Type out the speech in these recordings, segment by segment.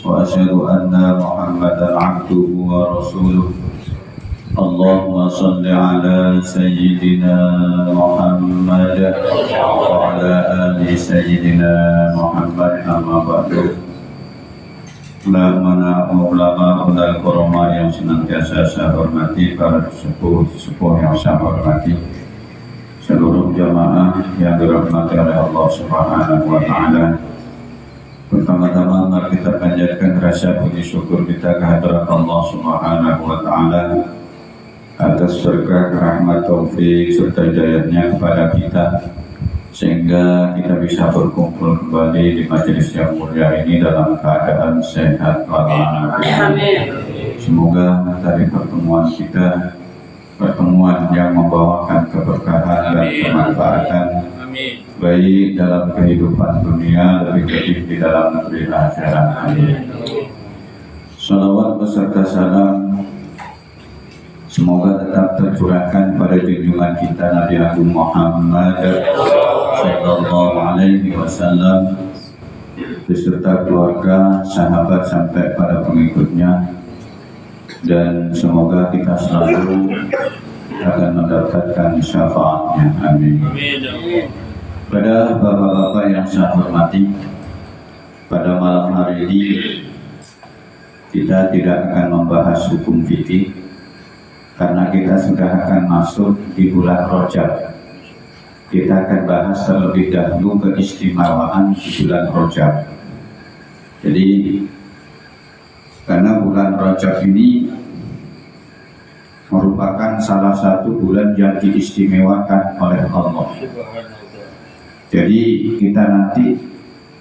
وأشهد أن محمدا عبده ورسوله. اللهم صل على سيدنا محمد وعلى آل سيدنا محمد. أما بعد, ulama dan koroma yang senantiasa saya hormati, para sepuh yang saya hormati, seluruh jamaah yang dirahmati oleh Allah Subhanahu wa Ta'ala. Pertama-tama mari kita panjatkan rasa puji syukur kita kehadirat Allah Subhanahu wa Ta'ala atas berkah, rahmat, taufik serta hidayahnya kepada kita, sehingga kita bisa berkumpul kembali di majelis yang mulia ini dalam keadaan sehat walafiat. Semoga dari pertemuan kita, pertemuan yang membawakan keberkahan dan kemanfaatan, baik dalam kehidupan dunia, lebih di dalam negeri akhirat. Amin. Salawat beserta salam semoga tetap tercurahkan pada junjungan kita Nabi Agung Muhammad sallallahu alaihi wasallam beserta keluarga, sahabat sampai pada pengikutnya, dan semoga kita selalu akan mendapatkan syafaatnya. Amin. Pada bapak-bapak yang saya hormati, pada malam hari ini kita tidak akan membahas hukum fikih karena kita sudah akan masuk di bulan Rajab. Kita akan bahas terlebih dahulu keistimewaan di bulan Rajab. Jadi karena bulan Rajab ini merupakan salah satu bulan yang diistimewakan oleh Allah. Jadi kita nanti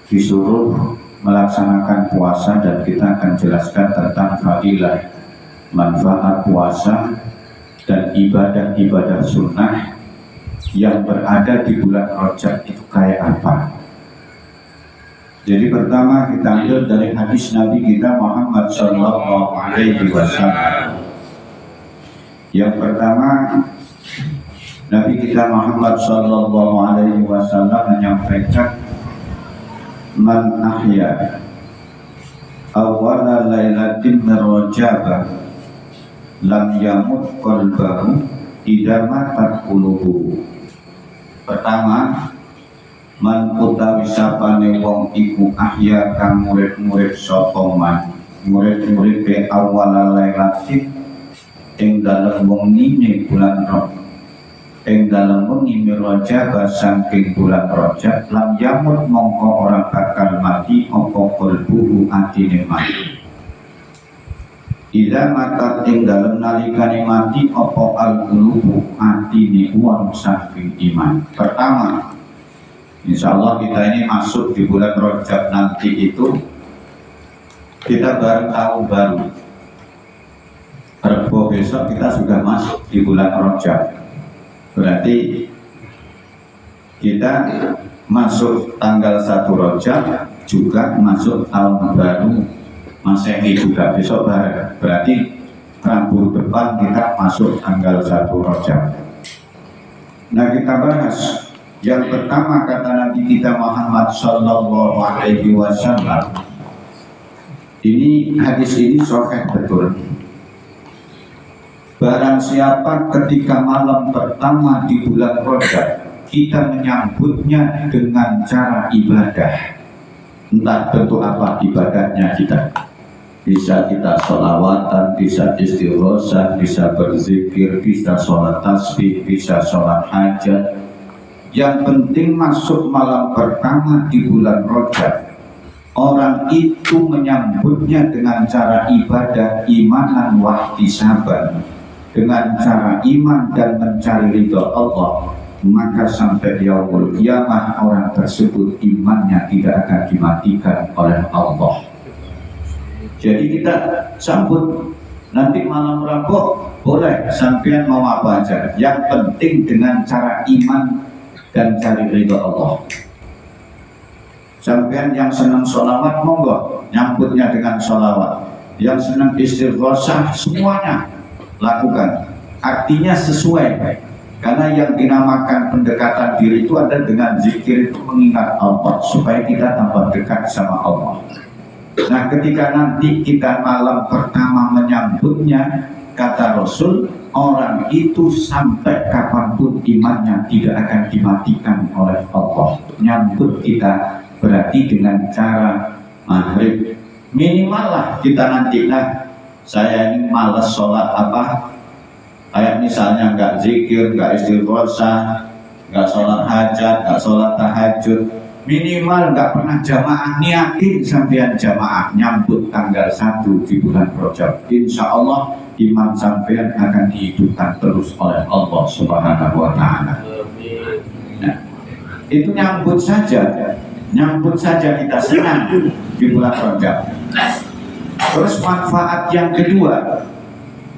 disuruh melaksanakan puasa dan kita akan jelaskan tentang fadilah, manfaat puasa dan ibadah-ibadah sunnah yang berada di bulan Rajab itu kayak apa. Jadi pertama kita ambil dari hadis Nabi kita Muhammad sallallahu alaihi wasallam. Yang pertama, Nabi kita Muhammad sallallahu alaihi wasallam menyampaikan, man ahya awwala lailatin min Rajab lam yamut qalbahu idza matat qulubuhu. Pertama, man utawi sapane wong iku ahya kang murid-murid sapa man, murid-murid be awwala lailatin ing dalem wengi bulan Rajab, ing dalem wengi Rajab saking bulan Rajab, lam yamut mongko orang bakal mati apa qalbuhu atine mati. Ida mata ing dalem nalikane mati apa al-qulubu atine wong saking iman. Pertama, insyaallah kita ini masuk di bulan Rajab nanti itu kita baru tahu baru. Rebo besok kita sudah masuk di bulan Rajab. Berarti kita masuk tanggal 1 Rajab juga masuk tahun baru Masehi juga besok bareng. Berarti Rabu depan kita masuk tanggal 1 Rajab. Nah, kita bahas yang pertama kata Nabi kita Muhammad sallallahu alaihi wasallam. Ini hadis ini sahih betul. Barang siapa ketika malam pertama di bulan Rajab kita menyambutnya dengan cara ibadah, entah bentuk apa ibadahnya kita, bisa kita sholawatan, bisa istighosah, bisa berzikir, bisa sholat tasbih, bisa sholat hajat. Yang penting masuk malam pertama di bulan Rajab, orang itu menyambutnya dengan cara ibadah imanan wahtisaban, dengan cara iman dan mencari ridha Allah, maka sampai yaumul qiyamah orang tersebut imannya tidak akan dimatikan oleh Allah. Jadi kita sambut nanti malam Rabu, boleh sampean mau apa aja, yang penting dengan cara iman dan cari ridha Allah. Sampean yang senang sholawat monggo nyambutnya dengan sholawat, yang senang istighosah semuanya lakukan, artinya sesuai Karena yang dinamakan pendekatan diri itu ada dengan zikir, itu mengingat Allah supaya kita tambah dekat sama Allah. Nah, ketika nanti kita malam pertama menyambutnya, kata Rasul, orang itu sampai kapanpun imannya tidak akan dimatikan oleh Allah. Nyambut kita berarti dengan cara maghrib. Minimal lah kita nanti, nah saya ini malas sholat kayak misalnya nggak zikir, nggak istighosah, nggak sholat hajat, nggak sholat tahajud, minimal nggak pernah jamaah, niatin sampean jamaah nyambut tanggal 1 di bulan Rajab. Insya Allah iman sampean akan dihidupkan terus oleh Allah Subhanahu wa Ta'ala. Nah, itu nyambut saja kita senang di bulan Rajab. Terus manfaat yang kedua,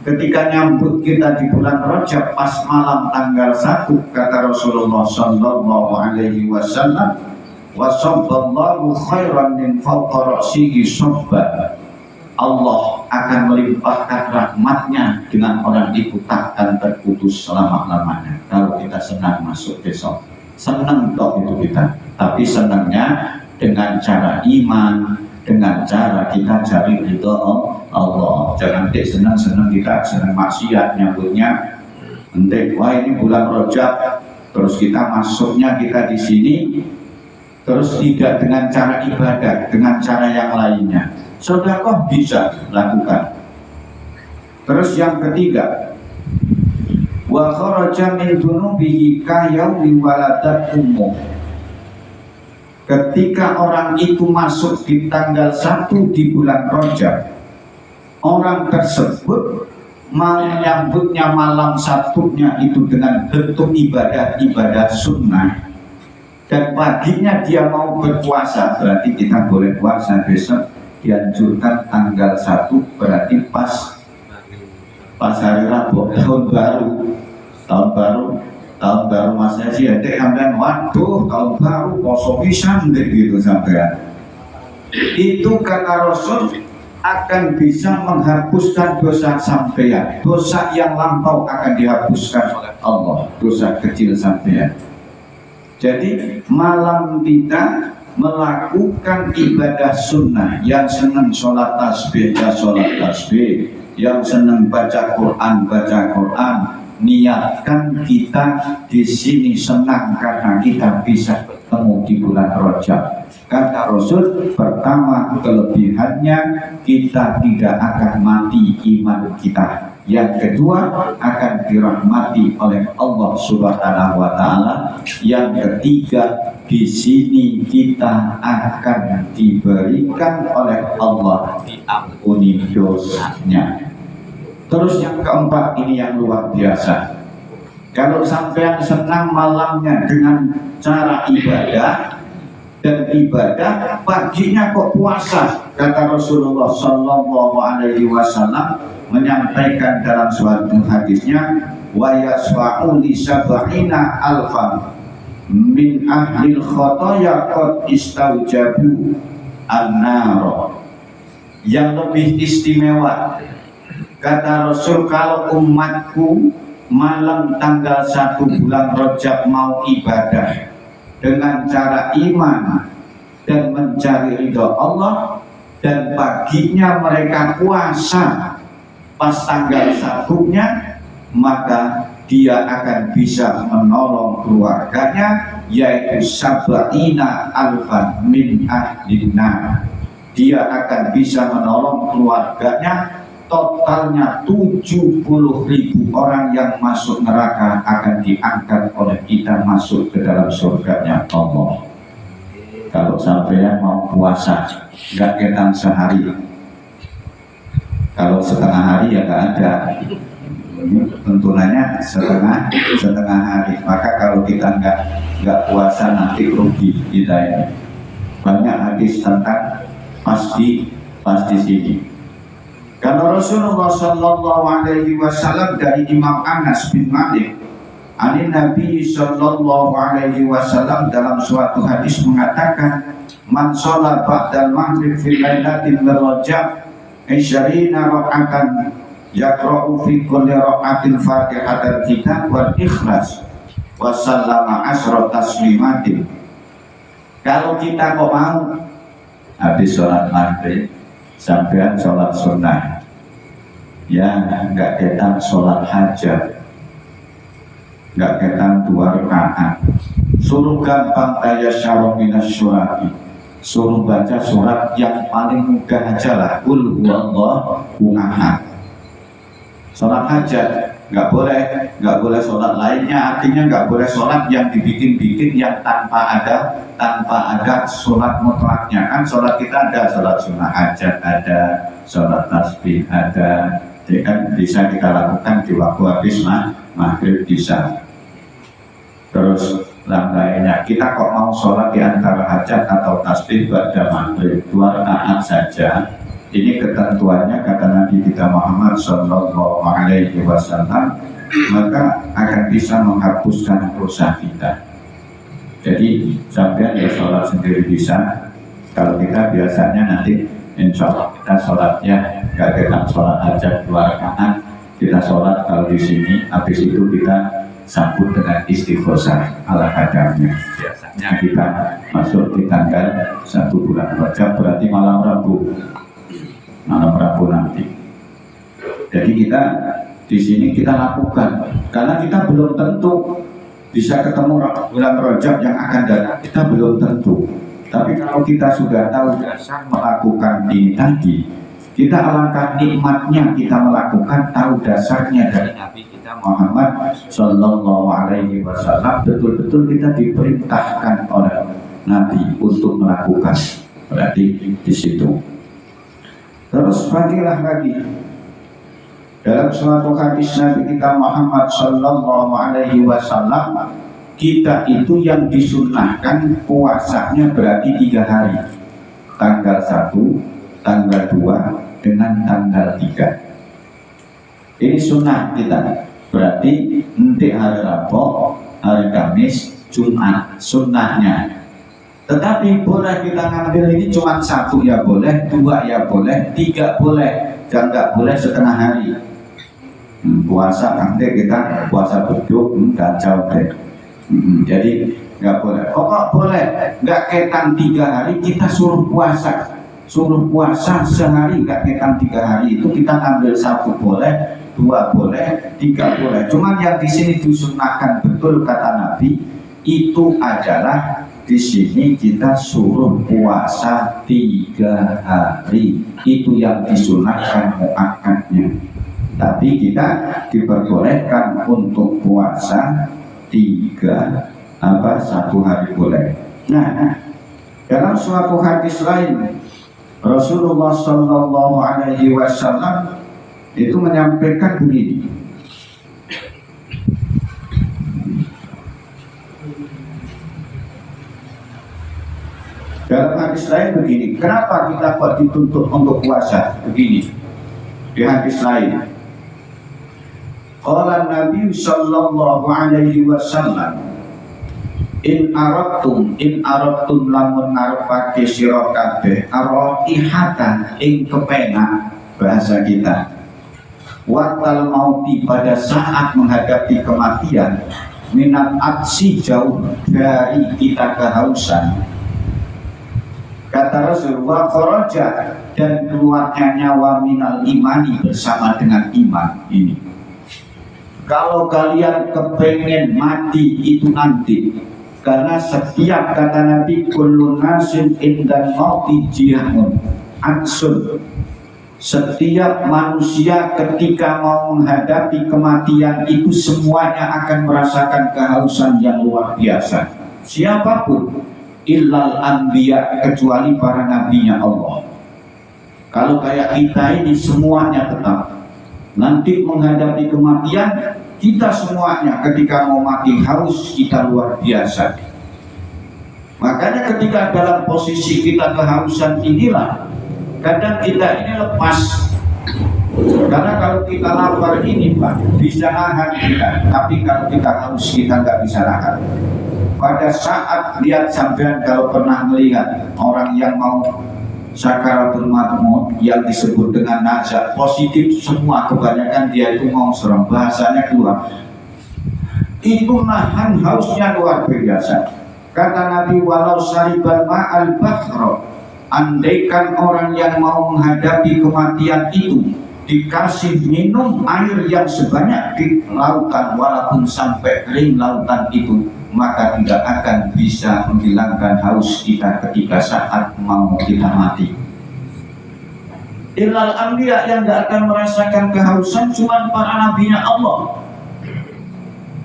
ketika nyambut kita di bulan Rajab pas malam tanggal 1, kata Rasulullah sallallahu alaihi wasallam, wa sabballahu khairan min fawqa ra'sihi sabban. Allah akan melimpahkan rahmatnya dengan orang itu takkan terputus selama-lamanya. Kalau kita senang masuk besok, senang toh itu kita, tapi senangnya dengan cara iman, dengan cara kita cari ridho Allah. Jangan senang-senang kita senang maksiat nyambutnya. Nanti wah ini bulan Rajab, terus kita masuknya kita di sini, terus tidak dengan cara ibadah, dengan cara yang lainnya. Sedekah bisa lakukan. Terus yang ketiga, wa kharaja min dunubihi ka yaumi waladat ummuh. Ketika orang itu masuk di tanggal 1 di bulan Rajab, orang tersebut menyambutnya malam satunya itu dengan bentuk ibadah sunnah, dan paginya dia mau berpuasa, berarti kita boleh puasa besok. Dianjurkan tanggal 1 berarti pas hari Rabu, tahun baru Mas Haji ada sampean, waduh tahun baru poso pisan gitu sampean. Itu kata Rasul akan bisa menghapuskan dosa sampean, dosa yang lampau akan dihapuskan oleh Allah, dosa kecil sampean. Jadi malam kita melakukan ibadah sunnah, yang senang sholat tasbih ya sholat tasbih, yang senang baca Quran, niatkan kita di sini senang karena kita bisa ketemu di bulan Rajab. Kata Rasul, pertama kelebihannya kita tidak akan mati iman kita. Yang kedua akan dirahmati oleh Allah Subhanahu wa Ta'ala. Yang ketiga, di sini kita akan diberikan oleh Allah diampuni dosanya. Terus yang keempat, ini yang luar biasa. Kalau sampean senang malamnya dengan cara ibadah, dan ibadah paginya kok puasa, kata Rasulullah sallallahu alaihi wasallam menyampaikan dalam suatu hadisnya, wa yasfa'u li sab'ina alfan min ahlil khotoya qad istaujabu an-nar. Yang lebih istimewa, kata Rasul, kalau umatku malam tanggal 1 bulan Rajab mau ibadah dengan cara iman dan mencari ridho Allah, dan paginya mereka puasa pas tanggal 1-nya, maka dia akan bisa menolong keluarganya, yaitu sab'ina alfan min ahlina. Dia akan bisa menolong keluarganya, totalnya 70.000 orang yang masuk neraka akan diangkat oleh kita masuk ke dalam surganya Allah. Kalau sampai mau puasa nggak ketang sehari, kalau setengah hari ya nggak ada, tentunya setengah hari. Maka kalau kita nggak puasa nanti rugi kita ini. Banyak hadis tentang pasti sini. Karena Rasulullah sallallahu alaihi wasallam dari Imam Anas bin Malik, ani Nabi sallallahu alaihi wasallam dalam suatu hadis mengatakan, man sholat ba'dal maghrib fi lailatin min Rajab 20 raka'atan yaqra'u fi kulli raka'atin Fatihatal kitab wal ikhlas wa sallama asra taslimatin. Kalau kita kok mau habis sholat maghrib sampean sholat sunnah, ya nggak ketang sholat hajat, nggak ketang 2 rakaat, suruh gampang tayasyara minas syurati, suruh baca surat yang paling mudah aja lah, qul huwallahu ahad. Sholat hajat nggak boleh sholat lainnya, artinya nggak boleh sholat yang dibikin-bikin, yang tanpa ada sholat mutlaknya. Kan sholat kita ada sholat sunnah hajat, ada sholat tasbih, ada, jadi kan bisa kita lakukan di waktu habis maghrib bisa. Terus lainnya kita kok mau sholat di antara hajat atau tasbih pada maghrib 2 rakaat saja. Ini ketentuannya kata Nabi kita Muhammad Sallallahu Alaihi Wasallam, maka akan bisa menghapuskan dosa kita. Jadi sampai ya sholat sendiri bisa. Kalau kita biasanya nanti insya Allah kita sholatnya nggak ketang sholat hajat 2 rakaat, kita sholat kalau di sini, habis itu kita sambut dengan istighosah ala kadarnya. Biasanya kita masuk di tanggal 1 bulan Rajab, berarti malam Rabu nanti. Jadi kita di sini kita lakukan, karena kita belum tentu bisa ketemu bulan Rajab yang akan datang, kita belum tentu. Tapi kalau kita sudah tahu dasar melakukan ini tadi, kita alangkah nikmatnya kita melakukan, tahu dasarnya dari Nabi kita Muhammad Sallallahu Alaihi Wasallam, betul-betul kita diperintahkan oleh Nabi untuk melakukan. Berarti di situ. Terus bagilah lagi dalam suatu hadis Nabi kita Muhammad Sallallahu Alaihi Wasallam, kita itu yang disunnahkan puasanya berarti 3 hari, tanggal 1, tanggal 2 dengan tanggal 3. Ini sunnah kita, berarti nanti hari Rabu, hari Kamis, Jumat sunnahnya. Tetapi boleh kita ngambil ini cuma 1 ya boleh, 2 ya boleh, 3 boleh, dan nggak boleh setengah hari. Puasa nanti kita puasa beduk kacau deh. Jadi nggak boleh. Pokok boleh, nggak ketang 3 hari kita suruh puasa sehari, nggak ketang 3 hari itu kita ambil 1 boleh, 2 boleh, 3 boleh. Cuman yang di sini disunahkan betul kata Nabi itu adalah di sini kita suruh puasa 3 hari, itu yang disunahkan muakkadnya. Tapi kita diperbolehkan untuk puasa 1 hari boleh. Nah, dalam suatu hadis lain Rasulullah Sallallahu Alaihi Wasallam itu menyampaikan begini. Dalam hadis lain begini, kenapa kita kok dituntut untuk puasa? Begini, di hadis lain, qala Nabi Sallallahu Alaihi Wasallam, in aradtum lamun ngarepake sira kabeh arihatan ing kepenak, bahasa kita, watal mauti pada saat menghadapi kematian, minat aksi jauh dari kita kehausan. Kata Rasulullah, kharaja dan keluarnya nyawa minal imani bersama dengan iman. Ini kalau kalian kepengen mati itu nanti, karena setiap kata Nabi kullu nasin indan mauti jihaun aksun, setiap manusia ketika mau menghadapi kematian itu semuanya akan merasakan kehausan yang luar biasa. Siapapun, illal anbiya, kecuali para nabinya Allah. Kalau kayak kita ini semuanya tetap nanti menghadapi kematian, kita semuanya ketika mau mati haus kita luar biasa. Makanya ketika dalam posisi kita kehausan inilah kadang kita ini lepas. Karena kalau kita lapar ini Pak bisa nahan kita, tapi kalau kita haus kita nggak bisa nahan. Pada saat lihat sampean kalau pernah melihat orang yang mau sakaratul maut yang disebut dengan nazak positif semua, kebanyakan dia itu ngongsorong, bahasanya keluar. Itu nahan hausnya luar biasa. Kata Nabi, walau saribal ma'al bahro, andaikan orang yang mau menghadapi kematian itu dikasih minum air yang sebanyak di lautan, walaupun sampai kering lautan itu, maka tidak akan bisa menghilangkan haus kita ketika saat mau kita mati. Illal anbiya, yang tidak akan merasakan kehausan cuma para nabinya Allah.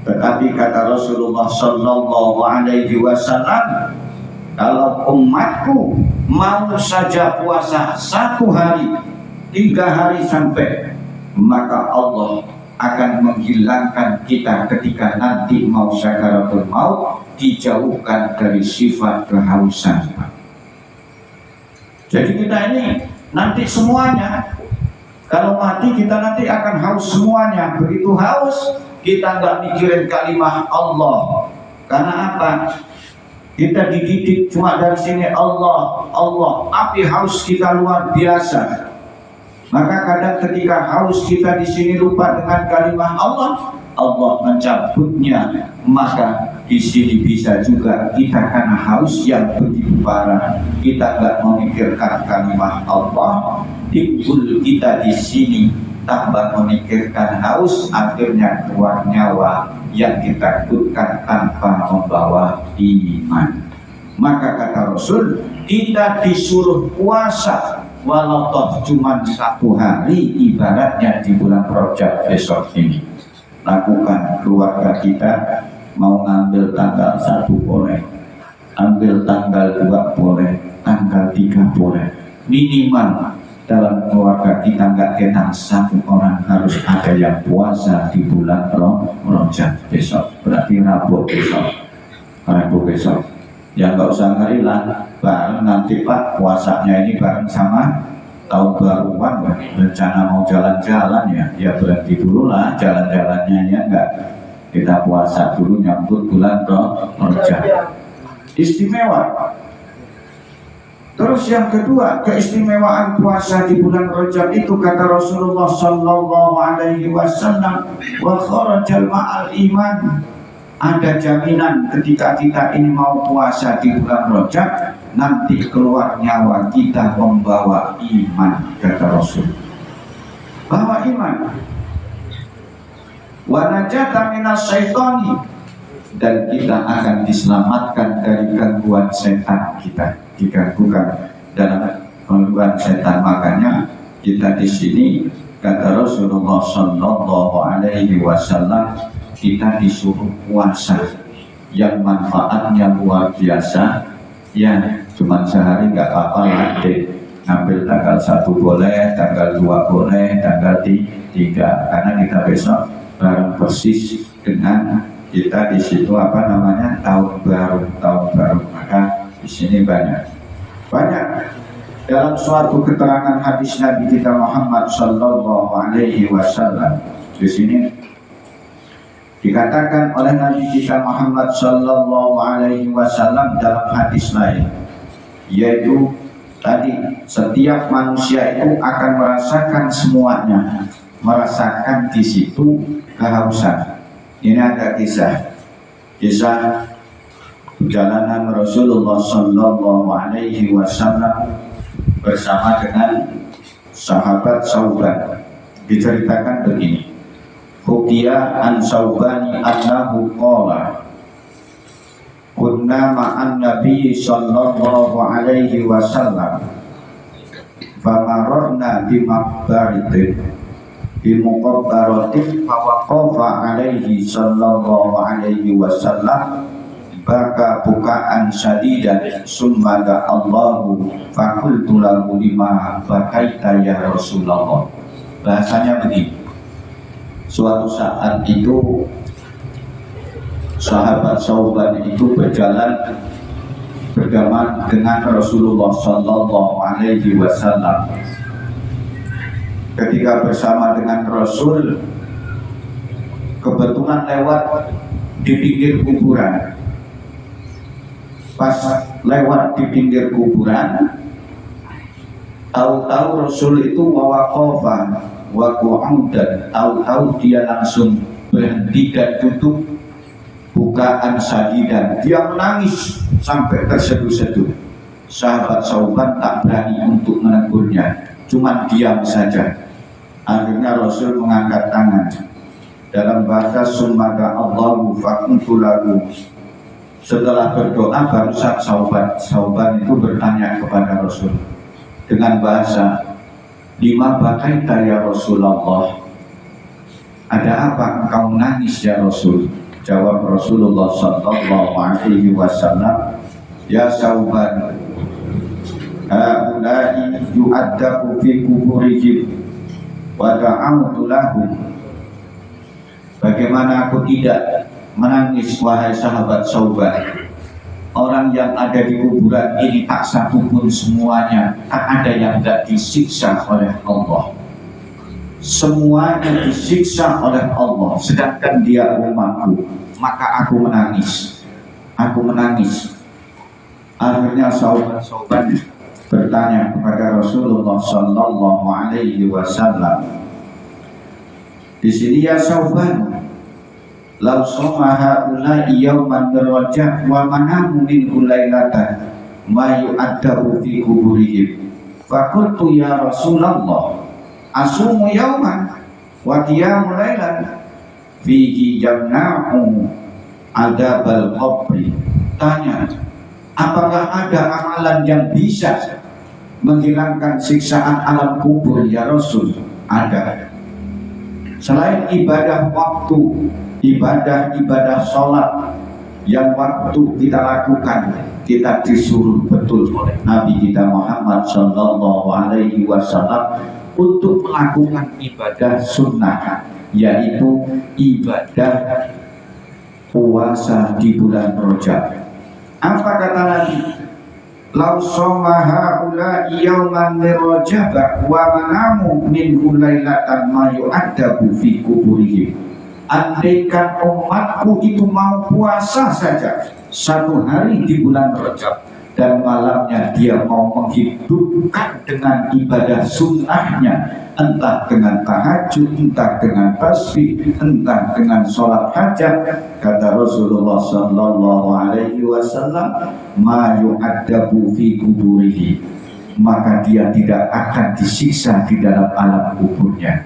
Tetapi kata Rasulullah Sallallahu Alaihi Wasallam, kalau umatku mau saja puasa 1 hari, 3 hari sampai, maka Allah akan menghilangkan kita ketika nanti mau sakaratul maut, dijauhkan dari sifat kehausan. Jadi kita ini nanti semuanya, kalau mati kita nanti akan haus semuanya. Begitu haus, kita nggak mikirin kalimat Allah. Karena apa? Kita dididik cuma dari sini Allah, Allah, tapi haus kita luar biasa. Maka kadang ketika haus kita di sini lupa dengan kalimat Allah, Allah mencabutnya. Maka di sini bisa juga kita karena haus yang begitu parah, kita nggak memikirkan kalimat Allah, timbul kita di sini tambah memikirkan haus, akhirnya keluar nyawa yang ditakutkan tanpa membawa iman. Maka kata Rasul, kita disuruh puasa walau toh cuma 1 hari, ibaratnya di bulan Rajab besok ini. Lakukan, keluarga kita mau ngambil tanggal 1 boleh, ambil tanggal 2 boleh, tanggal 3 boleh. Minimal dalam keluarga kita nggak kenal 1 orang harus ada yang puasa di bulan Rajab besok. Berarti Rabu besok. Ya nggak usah ngerilah, bareng nanti Pak puasanya ini bareng sama tahun baruan, rencana mau jalan-jalan ya berhenti dulu lah jalan-jalannya, ya enggak, kita puasa dulu nyambut bulan Rajab. Istimewa. Terus yang kedua, keistimewaan puasa di bulan Rajab itu kata Rasulullah Sallallahu Alaihi Wasallam, wa kharajal ma'al iman. Ada jaminan ketika kita ini mau puasa di bulan Rajab, nanti keluar nyawa kita membawa iman, kata Rasul. Bawa iman. Wa najata minas syaitani, dan kita akan diselamatkan dari gangguan setan kita, diganggukan dalam gangguan setan. Makanya kita di sini kata Rasulullah Sallallahu Alaihi Wasallam, kita disuruh puasa yang manfaatnya luar biasa. Ya cuma sehari nggak apa-apa lah, ngambil tanggal 1 boleh, tanggal 2 boleh, tanggal 3, karena kita besok bareng persis dengan kita di situ tahun baru. Maka di sini banyak dalam suatu keterangan hadis Nabi kita Muhammad Sallallahu Alaihi Wasallam, di sini dikatakan oleh Nabi kita Muhammad Sallallahu Alaihi Wasallam dalam hadis lain, yaitu tadi setiap manusia itu akan merasakan semuanya, merasakan di situ kehausan. Ini ada kisah perjalanan Rasulullah Sallallahu Alaihi Wasallam bersama dengan sahabat Sauban. Diceritakan begini, Hukiya an Saubani annahu qala kunna ma'an Nabi Sallallahu Alaihi Wasallam famarorna bimaqbaratin bimuqabbaratin fawaqafa alaihi Sallallahu Alaihi Wasallam baka bukaan syadidan summa da'allahu fakultu lahu lima bakaita ya Rasulullah. Bahasanya begini, suatu saat itu sahabat Sauban itu berjalan bersama dengan Rasulullah Sallallahu Alaihi Wasallam. Ketika bersama dengan Rasul, kebetulan lewat di pinggir kuburan. Pas lewat di pinggir kuburan, Tahu-tahu Rasul itu wawaqafa wa qu'udan, tahu-tahu dia langsung berhenti dan duduk bukaan sadidan, dia menangis sampai terseduh-seduh. Sahabat Sauban tak berani untuk menegurnya, cuman diam saja. Akhirnya Rasul mengangkat tangan dalam bahasa Sumada Allahu fakuntulahu. Setelah berdoa baru Sauban itu bertanya kepada Rasul dengan bahasa, lima bakaita ya Rasulullah, ada apa engkau nangis ya Rasul? Jawab Rasulullah sallallahu alaihi wasallam, ya Sauban, haulai yu'addabu fi kuburihim wa da'autu lahum. Bagaimana aku tidak menangis wahai sahabat Sauban? Orang yang ada di kuburan ini tak satu pun semuanya, tak ada yang tidak disiksa oleh Allah. Semuanya disiksa oleh Allah, sedangkan dia umatku. Maka aku menangis. Akhirnya Sauban bertanya kepada Rasulullah sallallahu alaihi wasallam, di sini ya Sauban, lau somaha ulai yauman berwajah wa manamu min ulailatan ma yu'addabu fi kuburihim. Fakultu ya Rasulullah, asumu yauman wa qiyamu lailan fihi jamna'u adabal qabri. Tanya, apakah ada amalan yang bisa menghilangkan siksaan alam kubur ya Rasul? Ada. Selain ibadah waktu, ibadah sholat yang waktu kita lakukan, kita disuruh betul oleh Nabi kita Muhammad sallallahu alaihi wasallam untuk melakukan ibadah sunnah, yaitu ibadah puasa di bulan Rajab. Apa kata Nabi? Lau somaha ulai yauman mirrajab wa manamu min ulailatan ma yu'addabu fi kuburihim. Andaikan umatku itu mau puasa saja satu hari di bulan Rajab dan malamnya dia mau menghidupkan dengan ibadah sunnahnya, entah dengan tahajud, entah dengan tasbih, entah dengan sholat hajat, kata Rasulullah sallallahu alaihi wasallam, ma yu'addabu fi kuburihi, maka dia tidak akan disiksa di dalam alam kuburnya.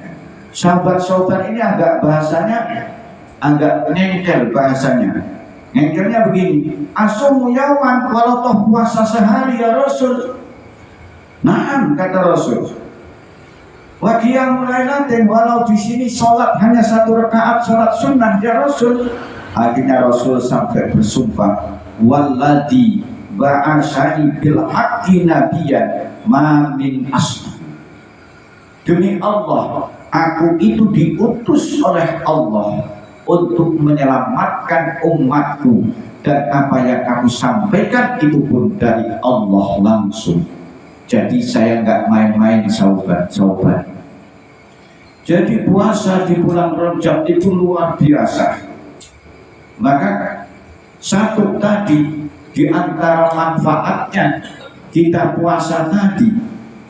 Sahabat-sahabat ini bahasanya agak ngengkel bahasanya. Ngengkelnya begini, asumu yawan, walau toh puasa sehari ya Rasul. Naam, kata Rasul. Wa qiyamul lailatin, walau di sini sholat hanya 1 rakaat sholat sunnah ya Rasul. Akhirnya Rasul sampai bersumpah, walladzi ba'asani bil haqqi nabiyyan ma min asma. Demi Allah, aku itu diutus oleh Allah untuk menyelamatkan umatku, dan apa yang aku sampaikan itu pun dari Allah langsung. Jadi saya nggak main-main sahabat. Jadi puasa di bulan Rajab itu luar biasa. Maka satu tadi di antara manfaatnya kita puasa tadi,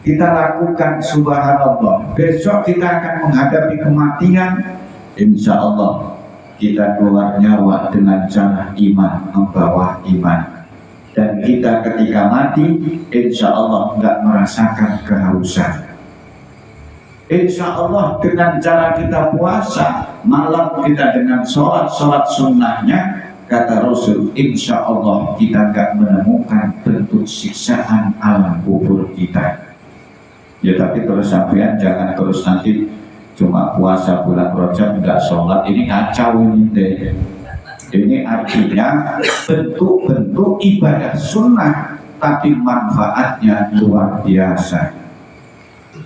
kita lakukan subhanallah. Besok kita akan menghadapi kematian, insya Allah kita keluar nyawa dengan cara iman, membawa iman. Dan kita ketika mati, insya Allah nggak merasakan kehausan. Insya Allah dengan cara kita puasa, malam kita dengan sholat sunnahnya, kata Rasul, insya Allah kita nggak menemukan bentuk siksaan alam kubur kita. Ya tapi terus sampean jangan terus nanti cuma puasa bulan Rajab nggak sholat, ini kacau ini deh. Ini artinya bentuk-bentuk ibadah sunnah tapi manfaatnya luar biasa.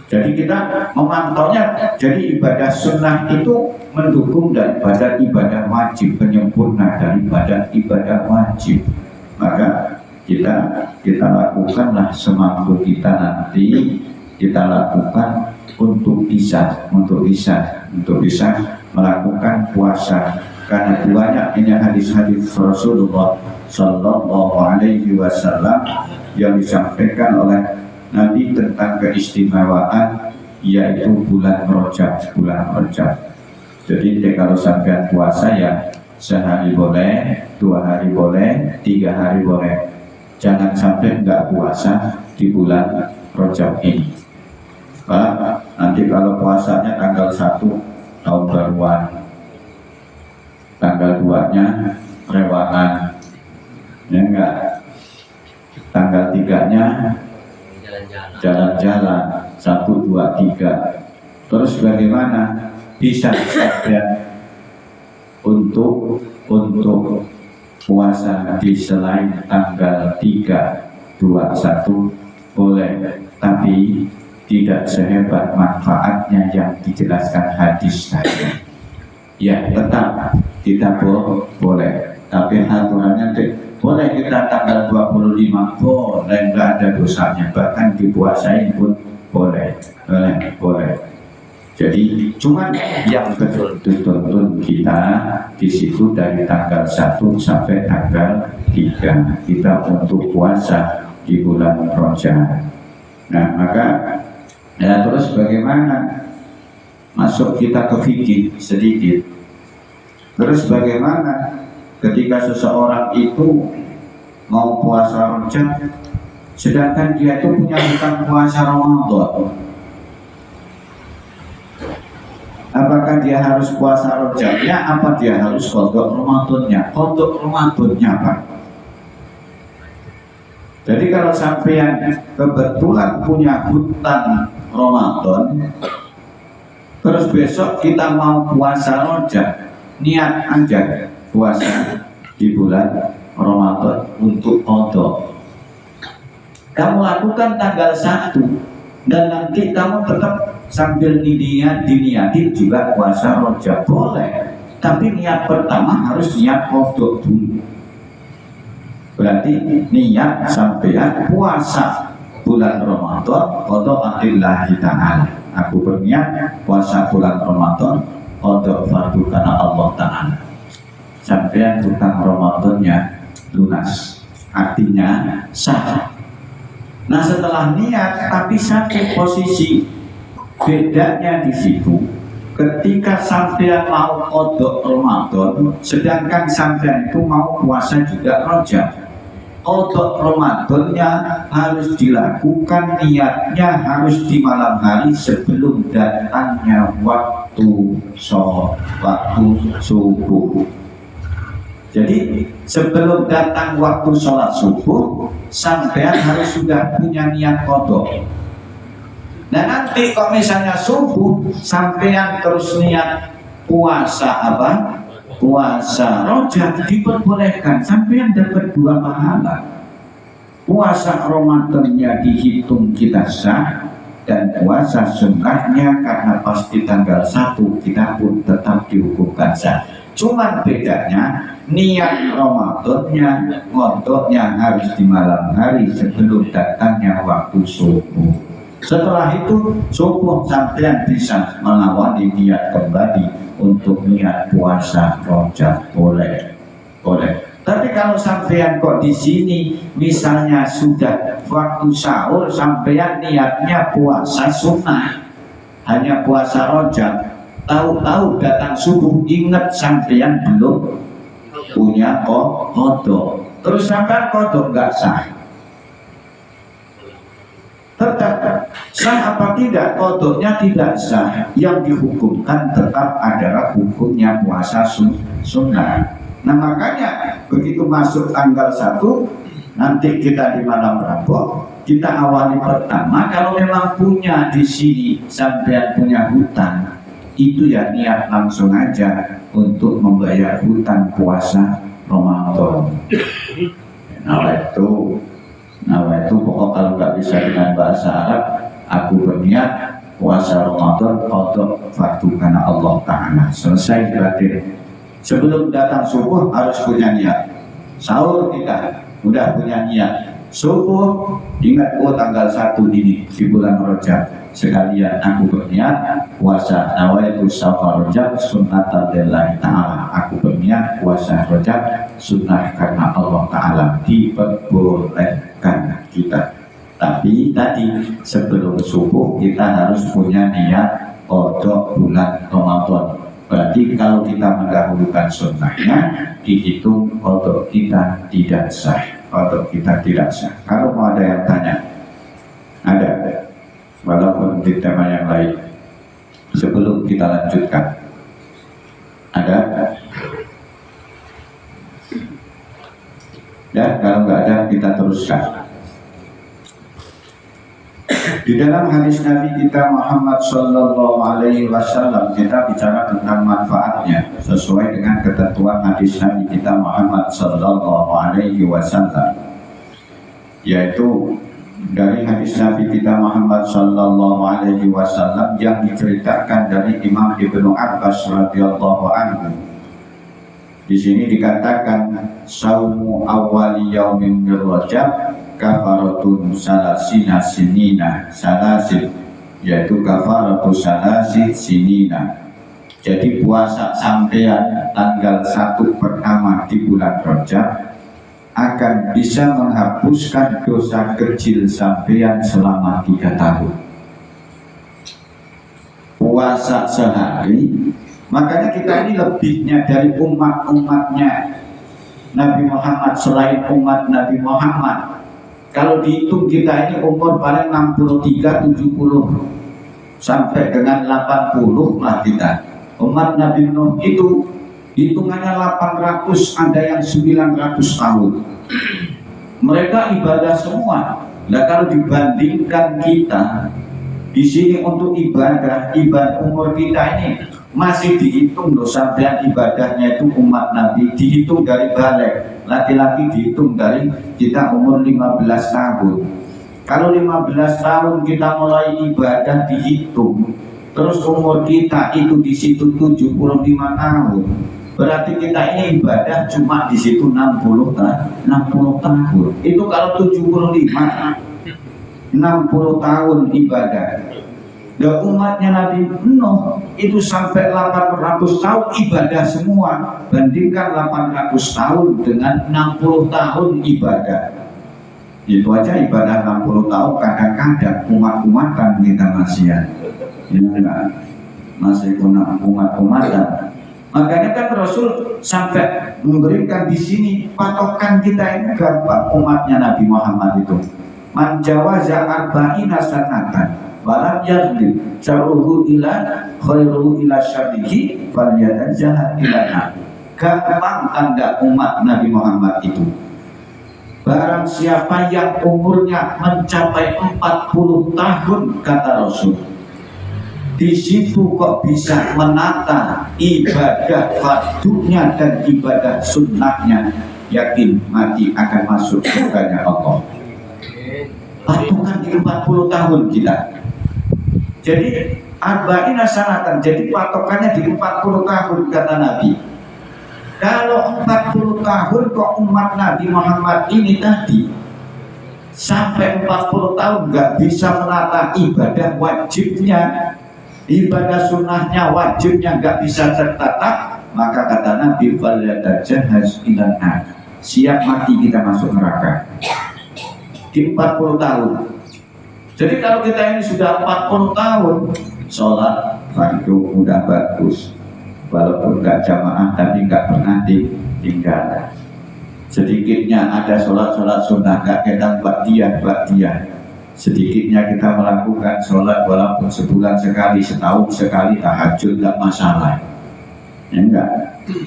Jadi kita memantaunya, jadi ibadah sunnah itu mendukung daripada ibadah wajib, penyempurna daripada ibadah wajib. Maka kita lakukanlah semampu kita nanti, kita lakukan untuk bisa melakukan puasa, karena banyak ini hadis-hadis Rasulullah sallallahu alaihi wasallam yang disampaikan oleh Nabi tentang keistimewaan yaitu bulan Rajab. Jadi kalau sampai puasa ya sehari boleh, 2 hari boleh, 3 hari boleh. Jangan sampai nggak puasa di bulan Rajab ini. Pak, nanti kalau puasanya tanggal 1 tahun baruan, tanggal 2-nya rewangan, ya enggak. Tanggal 3-nya jalan-jalan, 1, 2, 3. Terus bagaimana bisa sampai untuk puasa di selain tanggal 3, 2, 1 boleh, tapi tidak sehebat manfaatnya yang dijelaskan hadis tadi. Ya tetap kita boleh, tapi aturannya boleh kita tanggal 25 boleh, nggak ada dosanya, bahkan dipuasain pun boleh. Jadi cuma yang betul-betul kita di situ dari tanggal 1 sampai tanggal 3 kita untuk puasa di bulan Rajab. Nah maka ya terus bagaimana masuk kita ke fikih sedikit. Terus bagaimana ketika seseorang itu mau puasa Rajab sedangkan dia itu punya hutang puasa Ramadan? Apakah dia harus puasa Rajabnya, apa dia harus qadha Ramadannya? Qadha Ramadannya, Pak. Jadi kalau sampean kebetulan punya hutang Ramadan, terus besok kita mau puasa Rajab, niat aja puasa di bulan Ramadan untuk qadha. Kamu lakukan tanggal 1 dan nanti kamu tetap sambil diniatin juga puasa Rajab boleh, tapi niat pertama harus niat qadha dulu. Berarti niat sampean puasa bulan Ramadan qadha lillahi ta'ala. Aku berniat puasa bulan Ramadan qadha fardu karena Allah Ta'ala. Sampean hutang Ramadannya lunas, artinya sah. Nah setelah niat, tapi satu posisi bedanya di situ, ketika sampean mau qadha Ramadan, sedangkan sampean itu mau puasa juga Rajab. Qadha Ramadannya harus dilakukan, niatnya harus di malam hari sebelum datangnya waktu subuh. Jadi sebelum datang waktu sholat subuh, sampean harus sudah punya niat qadha. Nah nanti kalau misalnya subuh sampean terus niat puasa apa? Puasa Rajab diperbolehkan, sampean dapat 2 pahala. Puasa Ramadannya dihitung kita sah, dan puasa sunnahnya karena pasti tanggal 1 kita pun tetap dihukumkan sah. Cuman bedanya niat Ramadannya, qadhanya harus di malam hari sebelum datangnya waktu subuh. Setelah itu subuh sampean bisa melawani niat kembali untuk niat puasa Rajab boleh. Tapi kalau sampean kok di sini misalnya sudah waktu sahur sampean niatnya puasa sunnah, hanya puasa Rajab, tahu-tahu datang subuh ingat sampean belum punya qadha, terus sampean qadha nggak sah. Tetap sah apa tidak? Qadhanya tidak sah. Yang dihukumkan tetap adalah hukumnya puasa sunnah. Nah makanya begitu masuk tanggal 1 nanti kita di malam Rabu kita awali pertama, kalau memang punya di sini sampean punya hutang, itu ya niat langsung aja untuk membayar hutang puasa Ramadan. Nah itu pokok kalau nggak bisa dengan bahasa Arab, aku berniat puasa Ramadan qadha fardu karena Allah Ta'ala. Selesai berarti. Sebelum datang subuh harus punya niat. Sahur kita udah punya niat. Subuh ingat tanggal 1 ini di bulan Rajab. Sekalian aku berniat puasa nawaitu safar Rajab sunnatan lillahi ta'ala. Aku berniat puasa Rajab sunnah karena Allah Ta'ala. Diperbolehkan kita. Tapi tadi sebelum subuh kita harus punya niat qadha bulan Ramadan. Berarti kalau kita mendahulukan sunnahnya, dihitung qadha kita tidak sah. Qadha kita tidak sah. Kalau mau ada yang tanya, ada, walaupun di tema yang lain. Sebelum kita lanjutkan, ada? Ya, kalau nggak ada kita teruskan. Di dalam hadis Nabi kita Muhammad Sallallahu Alaihi Wasallam kita bicara tentang manfaatnya sesuai dengan ketentuan hadis Nabi kita Muhammad Sallallahu Alaihi Wasallam, yaitu dari hadis Nabi kita Muhammad Sallallahu Alaihi Wasallam yang diceritakan dari Imam Ibnu Abbas radhiyallahu anhu. Di sini dikatakan saumu awwali yaumin min Rajab kafaratun salasina sinina salasin, yaitu kafaratu salasi sinina. Jadi puasa sampean tanggal 1 pertama di bulan Rajab akan bisa menghapuskan dosa kecil sampean selama 3 tahun. Puasa sehari, makanya kita ini lebihnya dari umat-umatnya Nabi Muhammad selain umat Nabi Muhammad. Kalau dihitung kita ini umur paling 63, 70 sampai dengan 80 lah kita. Umat Nabi Nuh itu hitungannya 800, ada yang 900 tahun. Mereka ibadah semua. Nah kalau dibandingkan kita di sini untuk ibadah umur kita ini masih dihitung loh, sampean ibadahnya itu umat Nabi dihitung dari balik, laki-laki dihitung dari kita umur 15 tahun. Kalau 15 tahun kita mulai ibadah dihitung, terus umur kita itu di situ 75 tahun, berarti kita ini ibadah cuma di situ 60 tahun. Itu kalau 60 tahun ibadah. Dan umatnya Nabi Nuh itu sampai 800 tahun ibadah semua. Bandingkan 800 tahun dengan 60 tahun ibadah. Itu aja ibadah 60 tahun kadang-kadang umat-umatan kita masih ya. Masih umat-umatan. Makanya kan Rasul sampai memberikan di sini patokan kita ini gampang umatnya Nabi Muhammad itu. Man jawaza arba'ina sanatan walam yadlim syarruhu ila khairuhu ila syarrihi falyatajahad ilana. Gampang tanda umat Nabi Muhammad itu. Barang siapa yang umurnya mencapai 40 tahun, kata Rasul, di situ kok bisa menata ibadah fardunya dan ibadah sunnahnya, yakin mati akan masuk surganya Allah. Patokan di 40 tahun kita. Jadi arba'ina sanatan, jadi patokannya di 40 tahun kata Nabi. Kalau 40 tahun kok umat Nabi Muhammad ini tadi sampai 40 tahun nggak bisa menata ibadah wajibnya, ibadah sunnahnya, wajibnya nggak bisa tertata, maka kata Nabi falyatajahaz ilan, siap mati kita masuk neraka di 40 tahun. Jadi kalau kita ini sudah 40 tahun sholat, itu udah bagus, walaupun nggak jamaah tapi nggak pernah ditinggal. Sedikitnya ada sholat sunnah, nggak kita ba'diyah. Sedikitnya kita melakukan sholat walaupun sebulan sekali, setahun sekali, tahajud nggak masalah. Ya enggak?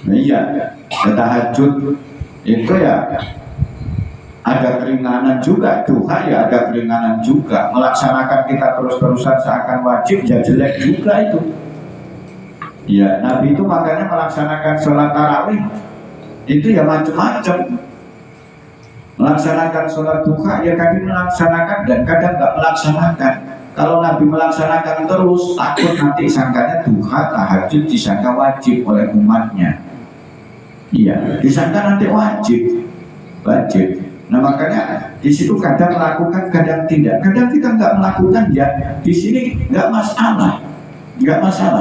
Nah, iya, tahajud itu ya ada keringanan juga, duha ya ada keringanan juga. Melaksanakan kita terus-terusan seakan wajib ya jelek juga itu. Ya Nabi itu makanya melaksanakan sholat tarawih itu ya macam-macam. Melaksanakan sholat duha ya kadang melaksanakan dan kadang nggak melaksanakan. Kalau Nabi melaksanakan terus, takut nanti sangkanya duha tahajud disangka wajib oleh umatnya. Iya, disangka nanti wajib. Nah makanya di situ kadang melakukan, kadang tidak. Kadang kita nggak melakukan ya di sini nggak masalah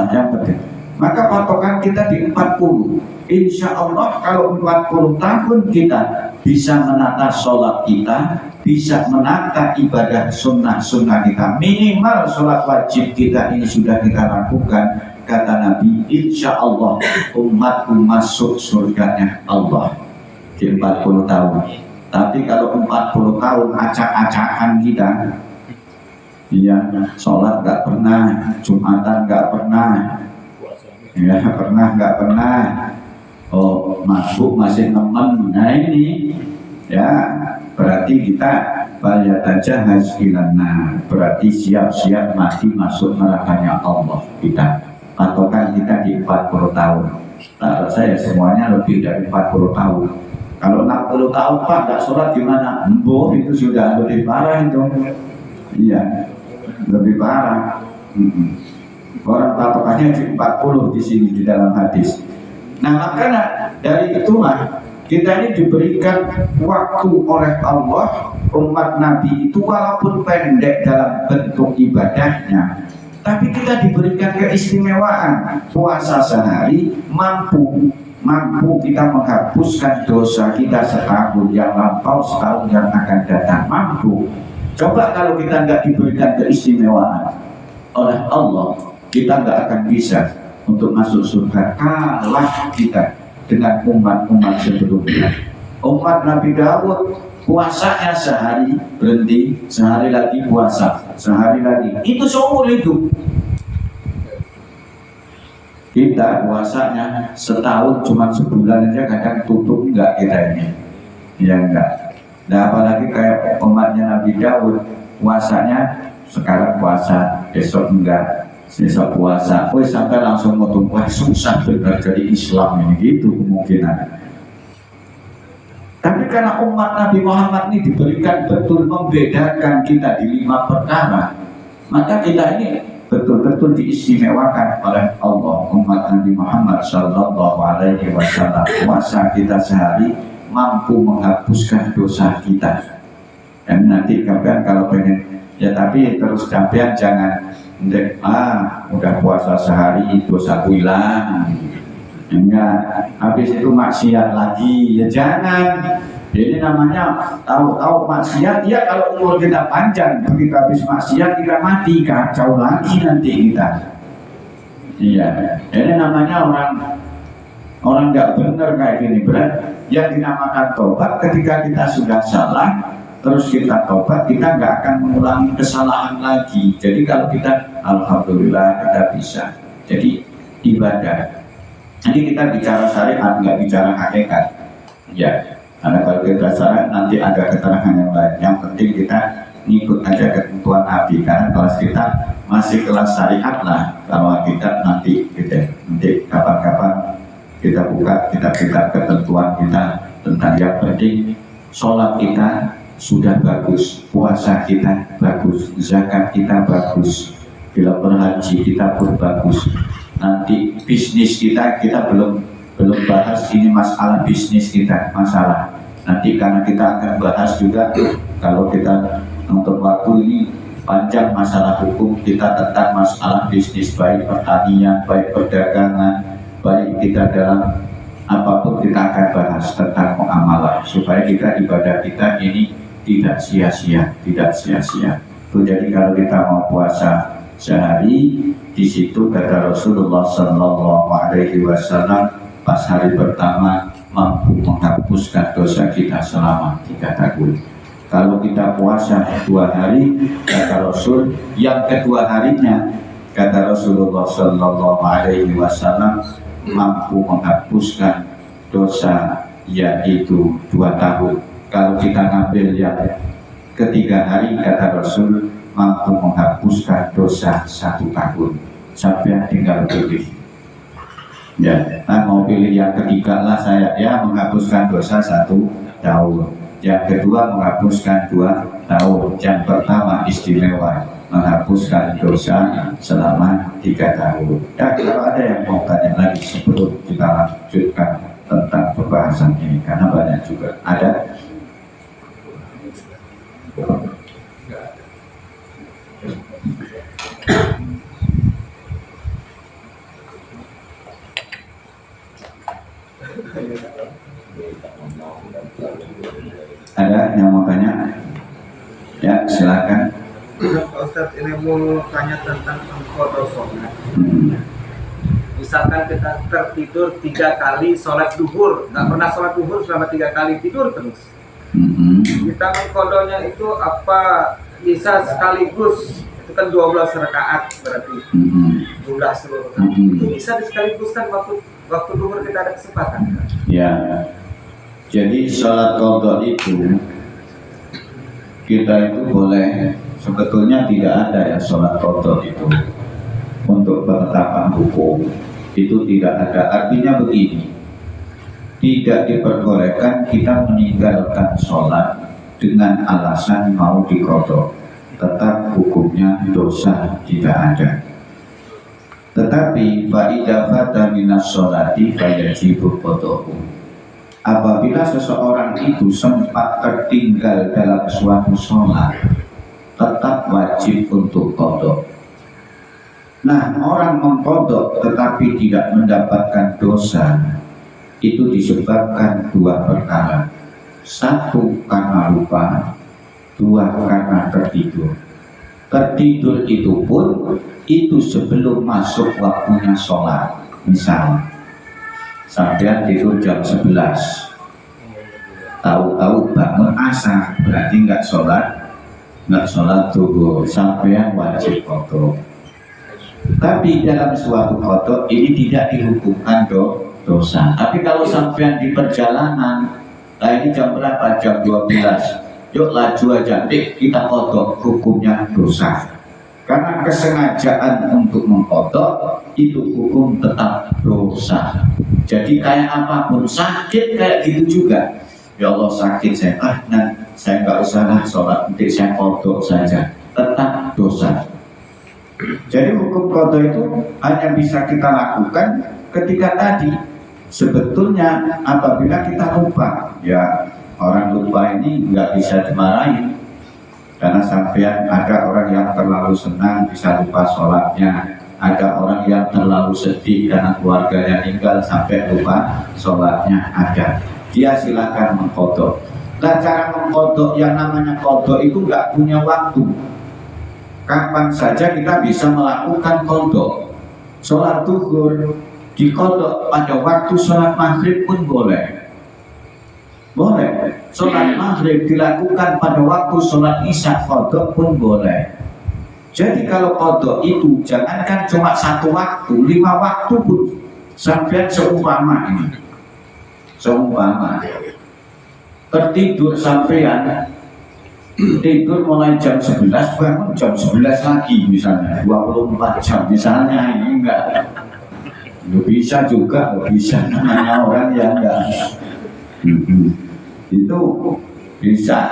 yang penting. Maka patokan kita di 40. Insya Allah kalau 40 tahun kita bisa menata sholat kita, bisa menata ibadah sunnah-sunnah kita, minimal sholat wajib kita ini sudah kita lakukan, kata Nabi, insya Allah umatku masuk surganya Allah di 40 tahun. Tapi kalau 40 tahun acak-acakan kita, iya, sholat nggak pernah, Jumatan nggak pernah, ya nggak pernah, oh mabuk masih nemen, nah ini ya berarti kita banyak aja hasilana, berarti siap-siap mati masuk nerakanya Allah kita. Patokan kita di 40 tahun. Kalau saya semuanya lebih dari 40 tahun. Kalau 60 tahun Pak nggak sholat gimana? Embuh, itu sudah lebih parah itu. Iya, lebih parah. Orang patokannya di 40 di sini di dalam hadis. Nah makanya dari itulah kita ini diberikan waktu oleh Allah, umat Nabi itu walaupun pendek dalam bentuk ibadahnya, tapi kita diberikan keistimewaan. Puasa sehari mampu kita menghapuskan dosa kita setahun yang lampau, setahun yang akan datang, mampu. Coba kalau kita nggak diberikan keistimewaan oleh Allah, kita nggak akan bisa untuk masuk surga. Kalah kita dengan umat-umat sebelumnya. Umat Nabi Daud puasanya sehari berhenti, sehari lagi puasa, sehari lagi, itu seumur hidup. Kita puasanya setahun cuma sebulan aja kadang tutup, enggak kita ini, ya enggak. Nah apalagi kayak umatnya Nabi Daud, puasanya sekarang puasa, besok enggak, besok puasa, sampai langsung mau wah susah benar jadi Islam ini, gitu kemungkinan. Tapi karena umat Nabi Muhammad ini diberikan betul membedakan kita di 5 perkara, maka kita ini betul-betul diistimewakan oleh Allah. Umat Nabi Muhammad Sallallahu Alaihi Wasallam, puasa kita sehari mampu menghapuskan dosa kita. Dan nanti kalian kalau pengen, ya tapi terus kalian jangan udah puasa sehari dosa hilang, enggak, habis itu maksiat lagi, ya jangan. Ini namanya tahu-tahu maksiat. Ya kalau umur kita panjang, begitu habis maksiat kita mati, kacau lagi nanti kita. Iya, ini namanya orang nggak benar kayak gini. Berat yang dinamakan tobat, ketika kita sudah salah terus kita tobat, kita nggak akan mengulangi kesalahan lagi. Jadi kalau kita alhamdulillah kita bisa jadi ibadah. Nanti kita bicara syariat, nggak bicara hakikat, ya. Karena kalau kita syariat nanti ada keterangan yang lain. Yang penting kita ngikut aja ketentuan Nabi. Karena kelas kita masih kelas syariat lah. Kalau kita nanti kapan-kapan kita buka kitab-kitab ketentuan kita tentang yang penting sholat kita sudah bagus, puasa kita bagus, zakat kita bagus, bila berhaji kita pun bagus. Nanti bisnis kita belum bahas ini masalah bisnis kita, masalah nanti karena kita akan bahas juga kalau kita untuk waktu ini panjang masalah hukum kita tentang masalah bisnis, baik pertanian, baik perdagangan, baik kita dalam apapun kita akan bahas tentang muamalah supaya kita ibadah kita ini tidak sia-sia. Tuh, jadi kalau kita mau puasa sehari, di situ kata Rasulullah Sallallahu Alaihi Wasallam, pas hari pertama mampu menghapuskan dosa kita selama 3 tahun. Kalau kita puasa 2 hari, kata Rasul, yang kedua harinya kata Rasulullah Sallallahu Alaihi Wasallam mampu menghapuskan dosa yaitu 2 tahun. Kalau kita ngambil yang ketiga hari, kata Rasul mampu menghapuskan dosa 1 tahun. Sampai tinggal pilih. Ya, mau pilih yang ketiga lah saya, ya menghapuskan dosa 1 tahun. Yang kedua menghapuskan 2 tahun. Yang pertama istimewa menghapuskan dosa selama 3 tahun. Ya, kalau ada yang mau tanya lagi sebelum kita lanjutkan tentang pembahasan ini, karena banyak juga ada. mau tanya tentang qada sholat. Misalkan kita tertidur 3 kali sholat duhur, nggak pernah sholat duhur selama 3 kali, tidur terus. Kita mengkodonya itu apa bisa sekaligus? Itu kan 12 rakaat berarti jumlah seluruh rakaat. Itu bisa dikaliguskan waktu duhur kita ada kesempatan. Ya, jadi sholat qada itu kita itu boleh, sebetulnya tidak ada ya sholat qada itu untuk penetapan hukum itu tidak ada. Artinya begini, tidak diperbolehkan kita meninggalkan sholat dengan alasan mau diqada, tetap hukumnya dosa tidak ada. Tetapi fa'idha fata minas sholati fayajibu qada'u. Apabila seseorang itu sempat tertinggal dalam suatu sholat, tetap wajib untuk qada. Nah, orang mengqada tetapi tidak mendapatkan dosa itu disebabkan 2 perkara. 1 karena lupa, 2 karena tertidur. Tertidur itu pun itu sebelum masuk waktunya sholat. Misal sampai tidur jam 11, tahu-tahu bangun asar, berarti nggak sholat duhur, sampean wajib qada. Tapi dalam suatu qada ini tidak dihukumkan dosa. Tapi kalau sampean di perjalanan, nah ini jam berapa? Jam 12. Yuk laju aja, kita qada, hukumnya dosa. Karena kesengajaan untuk mengqada itu hukum tetap dosa. Jadi kayak apapun, sakit kayak gitu juga. Ya Allah sakit saya, saya nggak usah sholat, nanti saya qada saja, tetap dosa. Jadi hukum qada itu hanya bisa kita lakukan ketika tadi. Sebetulnya apabila kita lupa, ya orang lupa ini nggak bisa dimarahin. Karena sampean ada orang yang terlalu senang bisa lupa sholatnya, ada orang yang terlalu sedih karena keluarganya meninggal sampai lupa sholatnya, ada. Dia silakan mengqada. Nah, cara mengqada yang namanya qada itu nggak punya waktu. Kapan saja kita bisa melakukan qada. Sholat duhur diqada pada waktu sholat maghrib pun boleh. Boleh. Sholat maghrib dilakukan pada waktu sholat isya qada pun boleh. Jadi kalau qada itu jangankan cuma 1 waktu, 5 waktu pun. Sampai seumpama ini, seumpama tertidur sampean, tidur mulai jam 11, bangun jam 11 lagi misalnya, 24 jam misalnya, ini enggak. Bisa juga, bisa namanya orang yang enggak. Itu bisa,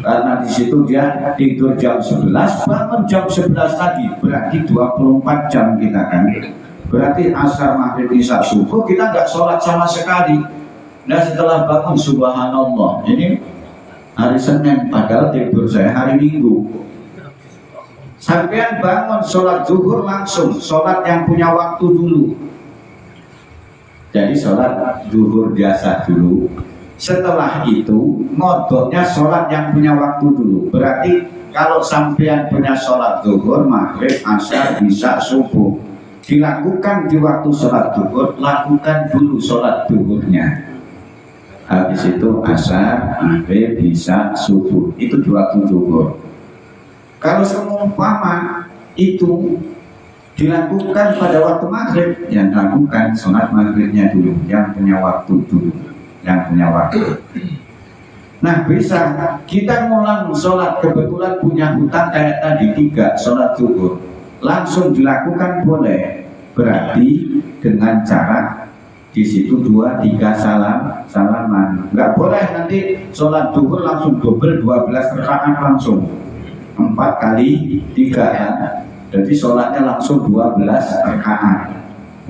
karena di situ dia tidur jam 11, bangun jam 11 lagi, berarti 24 jam kita kan. Berarti asar, maghrib, isya, subuh kita nggak sholat sama sekali. Nah setelah bangun, subhanallah, ini hari Senin, padahal tidur saya hari Minggu. Sampean bangun sholat zuhur langsung, sholat yang punya waktu dulu. Jadi sholat zuhur biasa dulu. Setelah itu ngodoknya sholat yang punya waktu dulu. Berarti kalau sampean punya sholat zuhur, maghrib, asar, isya, subuh, dilakukan di waktu sholat zuhur, lakukan dulu sholat zuhurnya. Habis itu asar, maghrib, isya, subuh, itu di waktu zuhur. Kalau seumpama itu dilakukan pada waktu maghrib, yang lakukan sholat maghribnya dulu, yang punya waktu dulu, yang punya waktu. Nah bisa kita ngulang sholat, kebetulan punya hutang kayak tadi 3 sholat zuhur, langsung dilakukan boleh. Berarti dengan cara di situ 2, 3 salaman. Nggak boleh nanti sholat zuhur langsung double 12 rakaat langsung 4 kali 3 kan. Jadi sholatnya langsung 12 rakaat.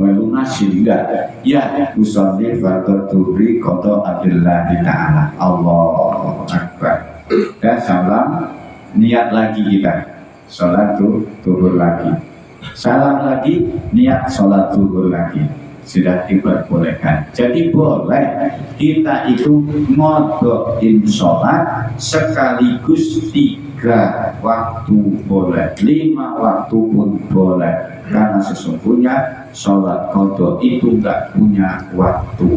Walunasin enggak, ya usolli fardhu dhuhri qada adillahi ta'ala. Allahu akbar. Dan salam, niat lagi kita sholat zuhur lagi, salam lagi, niat sholat zuhur lagi, sudah diperbolehkan. Jadi boleh kita itu ngodokin sholat sekaligus 3 3 waktu boleh, 5 waktu pun boleh, karena sesungguhnya sholat qadha itu nggak punya waktu,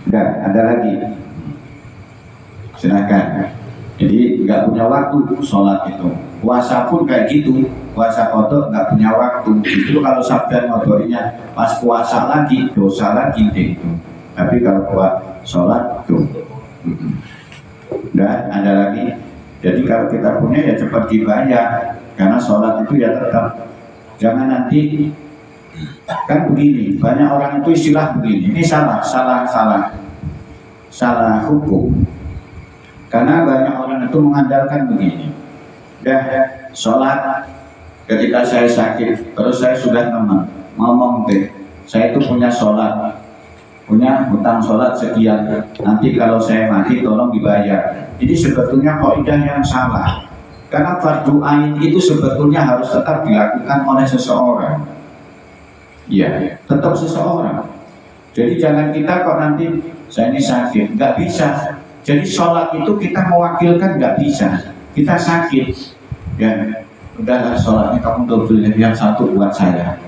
Dan ada lagi, silakan. Jadi nggak punya waktu sholat itu. Puasa pun kayak gitu, puasa qadha nggak punya waktu. Itu kalau sampai ngodoinya pas puasa lagi, dosa lagi itu. Tapi kalau buat sholat tuh, dan ada lagi. Jadi kalau kita punya ya cepat dibayar, karena sholat itu ya tetap. Jangan nanti kan begini, banyak orang itu istilah begini, ini salah hukum. Karena banyak orang itu mengandalkan begini, sholat ketika saya sakit, terus saya sudah ngomong deh, saya itu punya hutang sholat sekian, nanti kalau saya mati tolong dibayar. Ini sebetulnya kaidah yang salah, karena fardu ain itu sebetulnya harus tetap dilakukan oleh seseorang. Ya, tetap seseorang. Jadi jangan kita kok nanti saya ini sakit, nggak bisa. Jadi sholat itu kita mewakilkan nggak bisa. Kita sakit, ya udahlah sholatnya kamu double, yang satu buat saya.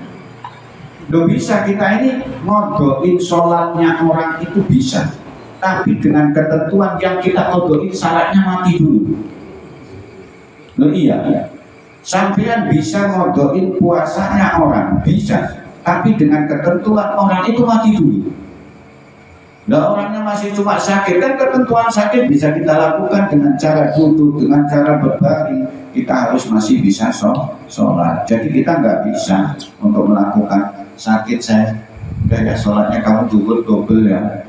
Loh bisa, kita ini ngodoin sholatnya orang itu bisa, tapi dengan ketentuan yang kita ngodoin syaratnya mati dulu. Loh iya, sampean bisa ngodoin puasanya orang bisa, tapi dengan ketentuan orang itu mati dulu. Nah orangnya masih cuma sakit, kan ketentuan sakit bisa kita lakukan dengan cara duduk, dengan cara berbaring. Kita harus masih bisa sholat. Jadi kita nggak bisa untuk melakukan sakit saya, kayak sholatnya kamu double ya,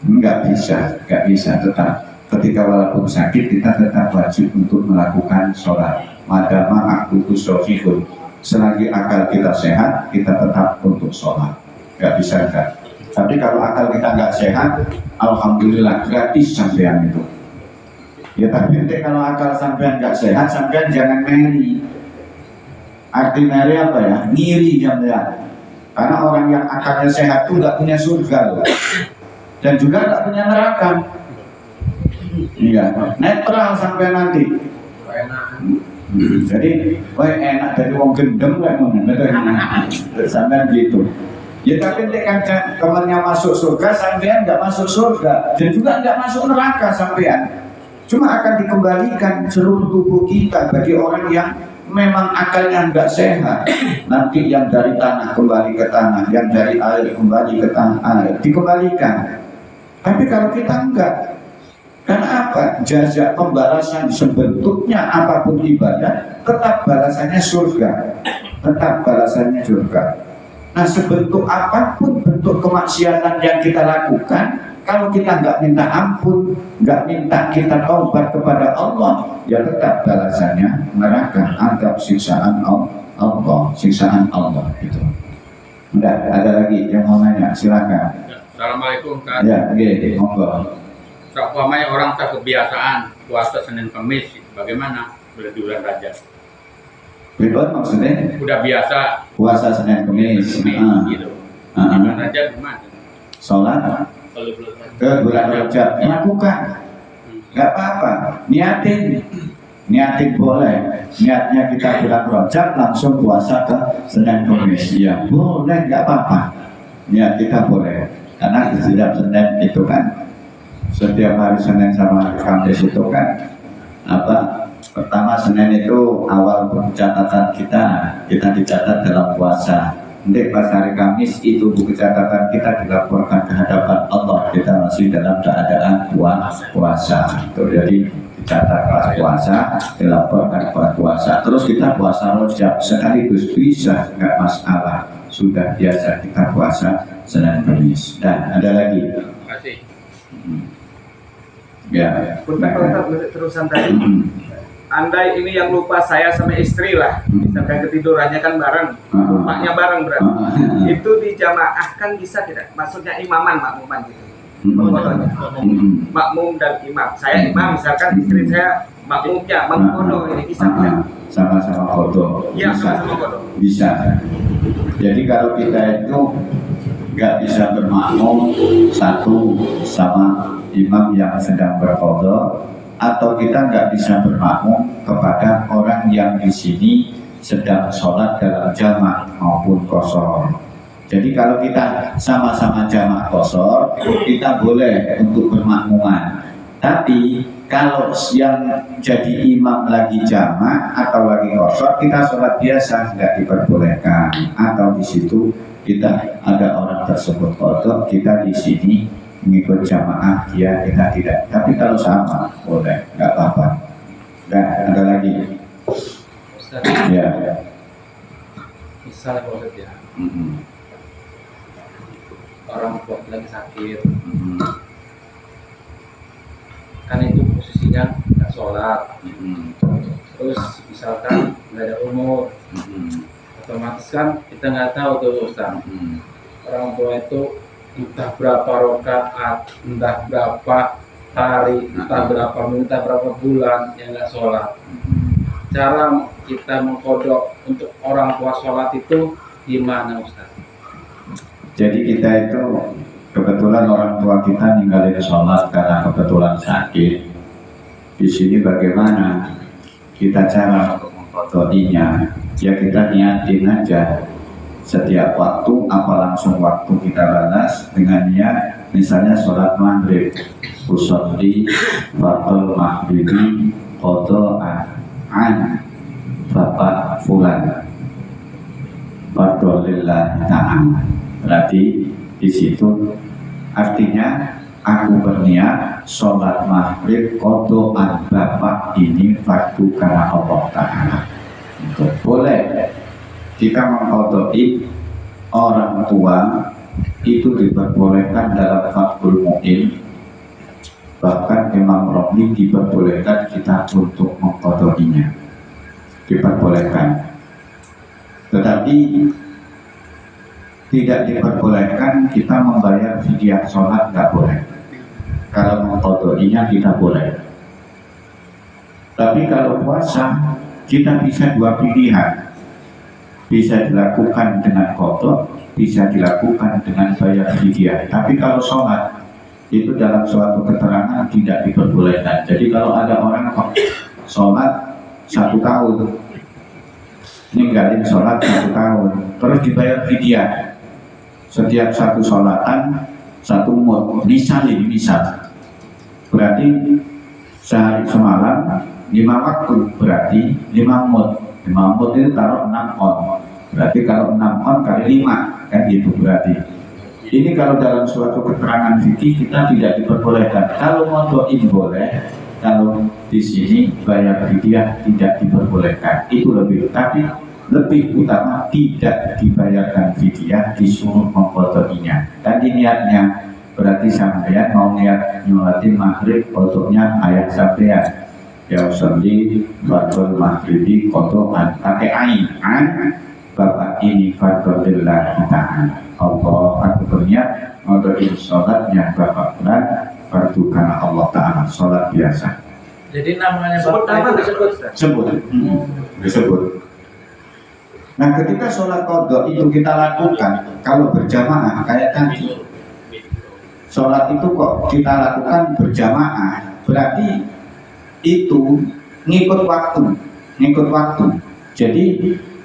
nggak bisa tetap. Ketika walaupun sakit kita tetap wajib untuk melakukan sholat. Madama aku sofihun, selagi akal kita sehat kita tetap untuk sholat, nggak bisa enggak. Tapi kalau akal kita nggak sehat, alhamdulillah gratis sampean itu. Ya tapi kalau akal sampean nggak sehat, sampean jangan meri. Arti meri apa ya? Ngiri sampean. Karena orang yang akalnya sehat itu nggak punya surga loh, dan juga nggak punya neraka. Iya, netral sampai nanti. Jadi, wah enak dari wong gendem kayak mana? Sampai gitu. Ya tapi kan temannya masuk surga, sampean nggak masuk surga, dan juga nggak masuk neraka sampean. Cuma akan dikembalikan seluruh tubuh kita bagi orang yang memang akalnya nggak sehat. Nanti yang dari tanah kembali ke tanah, yang dari air kembali ke tanah air, dikembalikan. Tapi kalau kita enggak, karena apa? Jazak pembalasan sebentuknya apapun ibadah, tetap balasannya surga, tetap balasannya surga. Nah sebentuk apapun bentuk kemaksiatan yang kita lakukan, kalau kita nggak minta ampun, nggak minta kita taubat kepada Allah, ya tetap balasannya neraka, anggap siksaan Allah, siksaan Allah itu. Udah, ada lagi yang mau nanya, silakan. Assalamualaikum Kak. Ya, oke, monggo. Seumpamanya orang tak kebiasaan puasa Senin Kamis, bagaimana boleh di bulan Rajab? Ribet maksudnya? Udah biasa Puasa Senin Kamis gitu. Bulan Rajab gimana? Sholat ke bulan Rajab lakukan, nggak apa-apa, niatin boleh. Niatnya kita bulan Rajab langsung puasa ke Senin Kamis, ya boleh, nggak apa-apa. Niat kita boleh, karena setiap Senin itu kan, setiap hari Senin sama hari Kamis itu kan apa? Pertama Senin itu awal pencatatan kita dicatat dalam puasa. Nanti pas hari Kamis itu buku catatan kita dilaporkan ke hadapan Allah, kita masih dalam keadaan puasa. Itu jadi dicatat pas puasa, dilaporkan pas puasa. Terus kita puasa Rajab sekaligus bisa, nggak masalah. Sudah biasa kita puasa Senin Kamis. Dan ada lagi. Terima kasih. Ya. Untuk terusan tadi. Andai ini yang lupa saya sama istri lah, misalkan ketidurannya kan bareng, lupanya bareng berarti. Itu dijamaahkan bisa tidak? Maksudnya imaman, makmuman gitu. Makmum dan imam. Saya imam, misalkan istri saya makmumnya, mengkodo ini bisa tidak? Sama-sama kodo. Iya, sama-sama kodo. Bisa. Jadi kalau kita itu nggak bisa bermakmum satu sama imam yang sedang berkodo, atau kita nggak bisa bermakmum kepada orang yang di sini sedang sholat dalam jamak maupun qashar. Jadi kalau kita sama-sama jamak qashar, kita boleh untuk bermakmuman. Tapi kalau yang jadi imam lagi jamak atau lagi qashar, kita sholat biasa nggak diperbolehkan. Atau di situ kita ada orang tersebut qadha, kita di sini mengikut jamaah, dia kita tidak. Tapi kalau sama boleh, nggak apa-apa. Nggak ada lagi. Ustaz, Ya. misal kalau ya orang tua lagi sakit, kan itu posisinya nggak sholat, terus misalkan nggak ada umur, otomatis kan kita nggak tahu tuh Ustaz, orang tua itu entah berapa rakaat, entah berapa hari, entah berapa menit, entah berapa bulan yang nggak sholat. Cara kita mengkodok untuk orang tua sholat itu gimana Ustaz? Jadi kita itu kebetulan orang tua kita ninggalin sholat karena kebetulan sakit. Di sini bagaimana kita cara untuk mengkodoknya? Ya kita niatin aja setiap waktu, apa langsung waktu kita balas dengan niat, misalnya sholat maghrib, usolli fardhu maghribi qada'an an bapak fulan fardhu lillahi ta'ala. Berarti di situ artinya aku berniat sholat maghrib qada'an bapak ini fardu karena Allah Ta'ala. Boleh kita mengqadai orang tua, itu diperbolehkan dalam Fathul Mu'in. Bahkan Imam Romli diperbolehkan kita untuk mengqadainya, diperbolehkan. Tetapi tidak diperbolehkan kita membayar fidyah sholat, nggak boleh. Kalau mengqadainya kita boleh. Tapi kalau puasa kita bisa dua pilihan. Bisa dilakukan dengan qadha, bisa dilakukan dengan bayar fidyah. Tapi kalau sholat itu dalam suatu keterangan tidak diperbolehkan. Jadi kalau ada orang sholat 1 tahun, ninggalin sholat 1 tahun, terus dibayar fidyah setiap satu sholatan 1 mud, misal, berarti sehari semalam 5 waktu, berarti 5 mud. 5 mud itu taruh 6 on, berarti kalau 6 on kali 5 kan gitu. Berarti ini kalau dalam suatu keterangan fikih kita tidak diperbolehkan. Kalau qadhain boleh, kalau di sini bayar fidyah tidak diperbolehkan. Itu lebih, tapi lebih utama tidak dibayarkan fidyah, disuruh mengqadainya. Tadi niatnya berarti sampean mau niat nyolatin maghrib, qadhanya ayat sampean ya usolli fardhu maghribi qada'an, pakai ain, bapak ini fardhu lillahi ta'ala. Allah aku berniat ngadain sholatnya bapak bulan fardu karena Allah Ta'ala, sholat biasa. Jadi namanya bapak itu disebut. Nah ketika sholat qadha itu kita lakukan kalau berjamaah kayak tadi, sholat itu kok kita lakukan berjamaah, berarti itu ngikut waktu. Jadi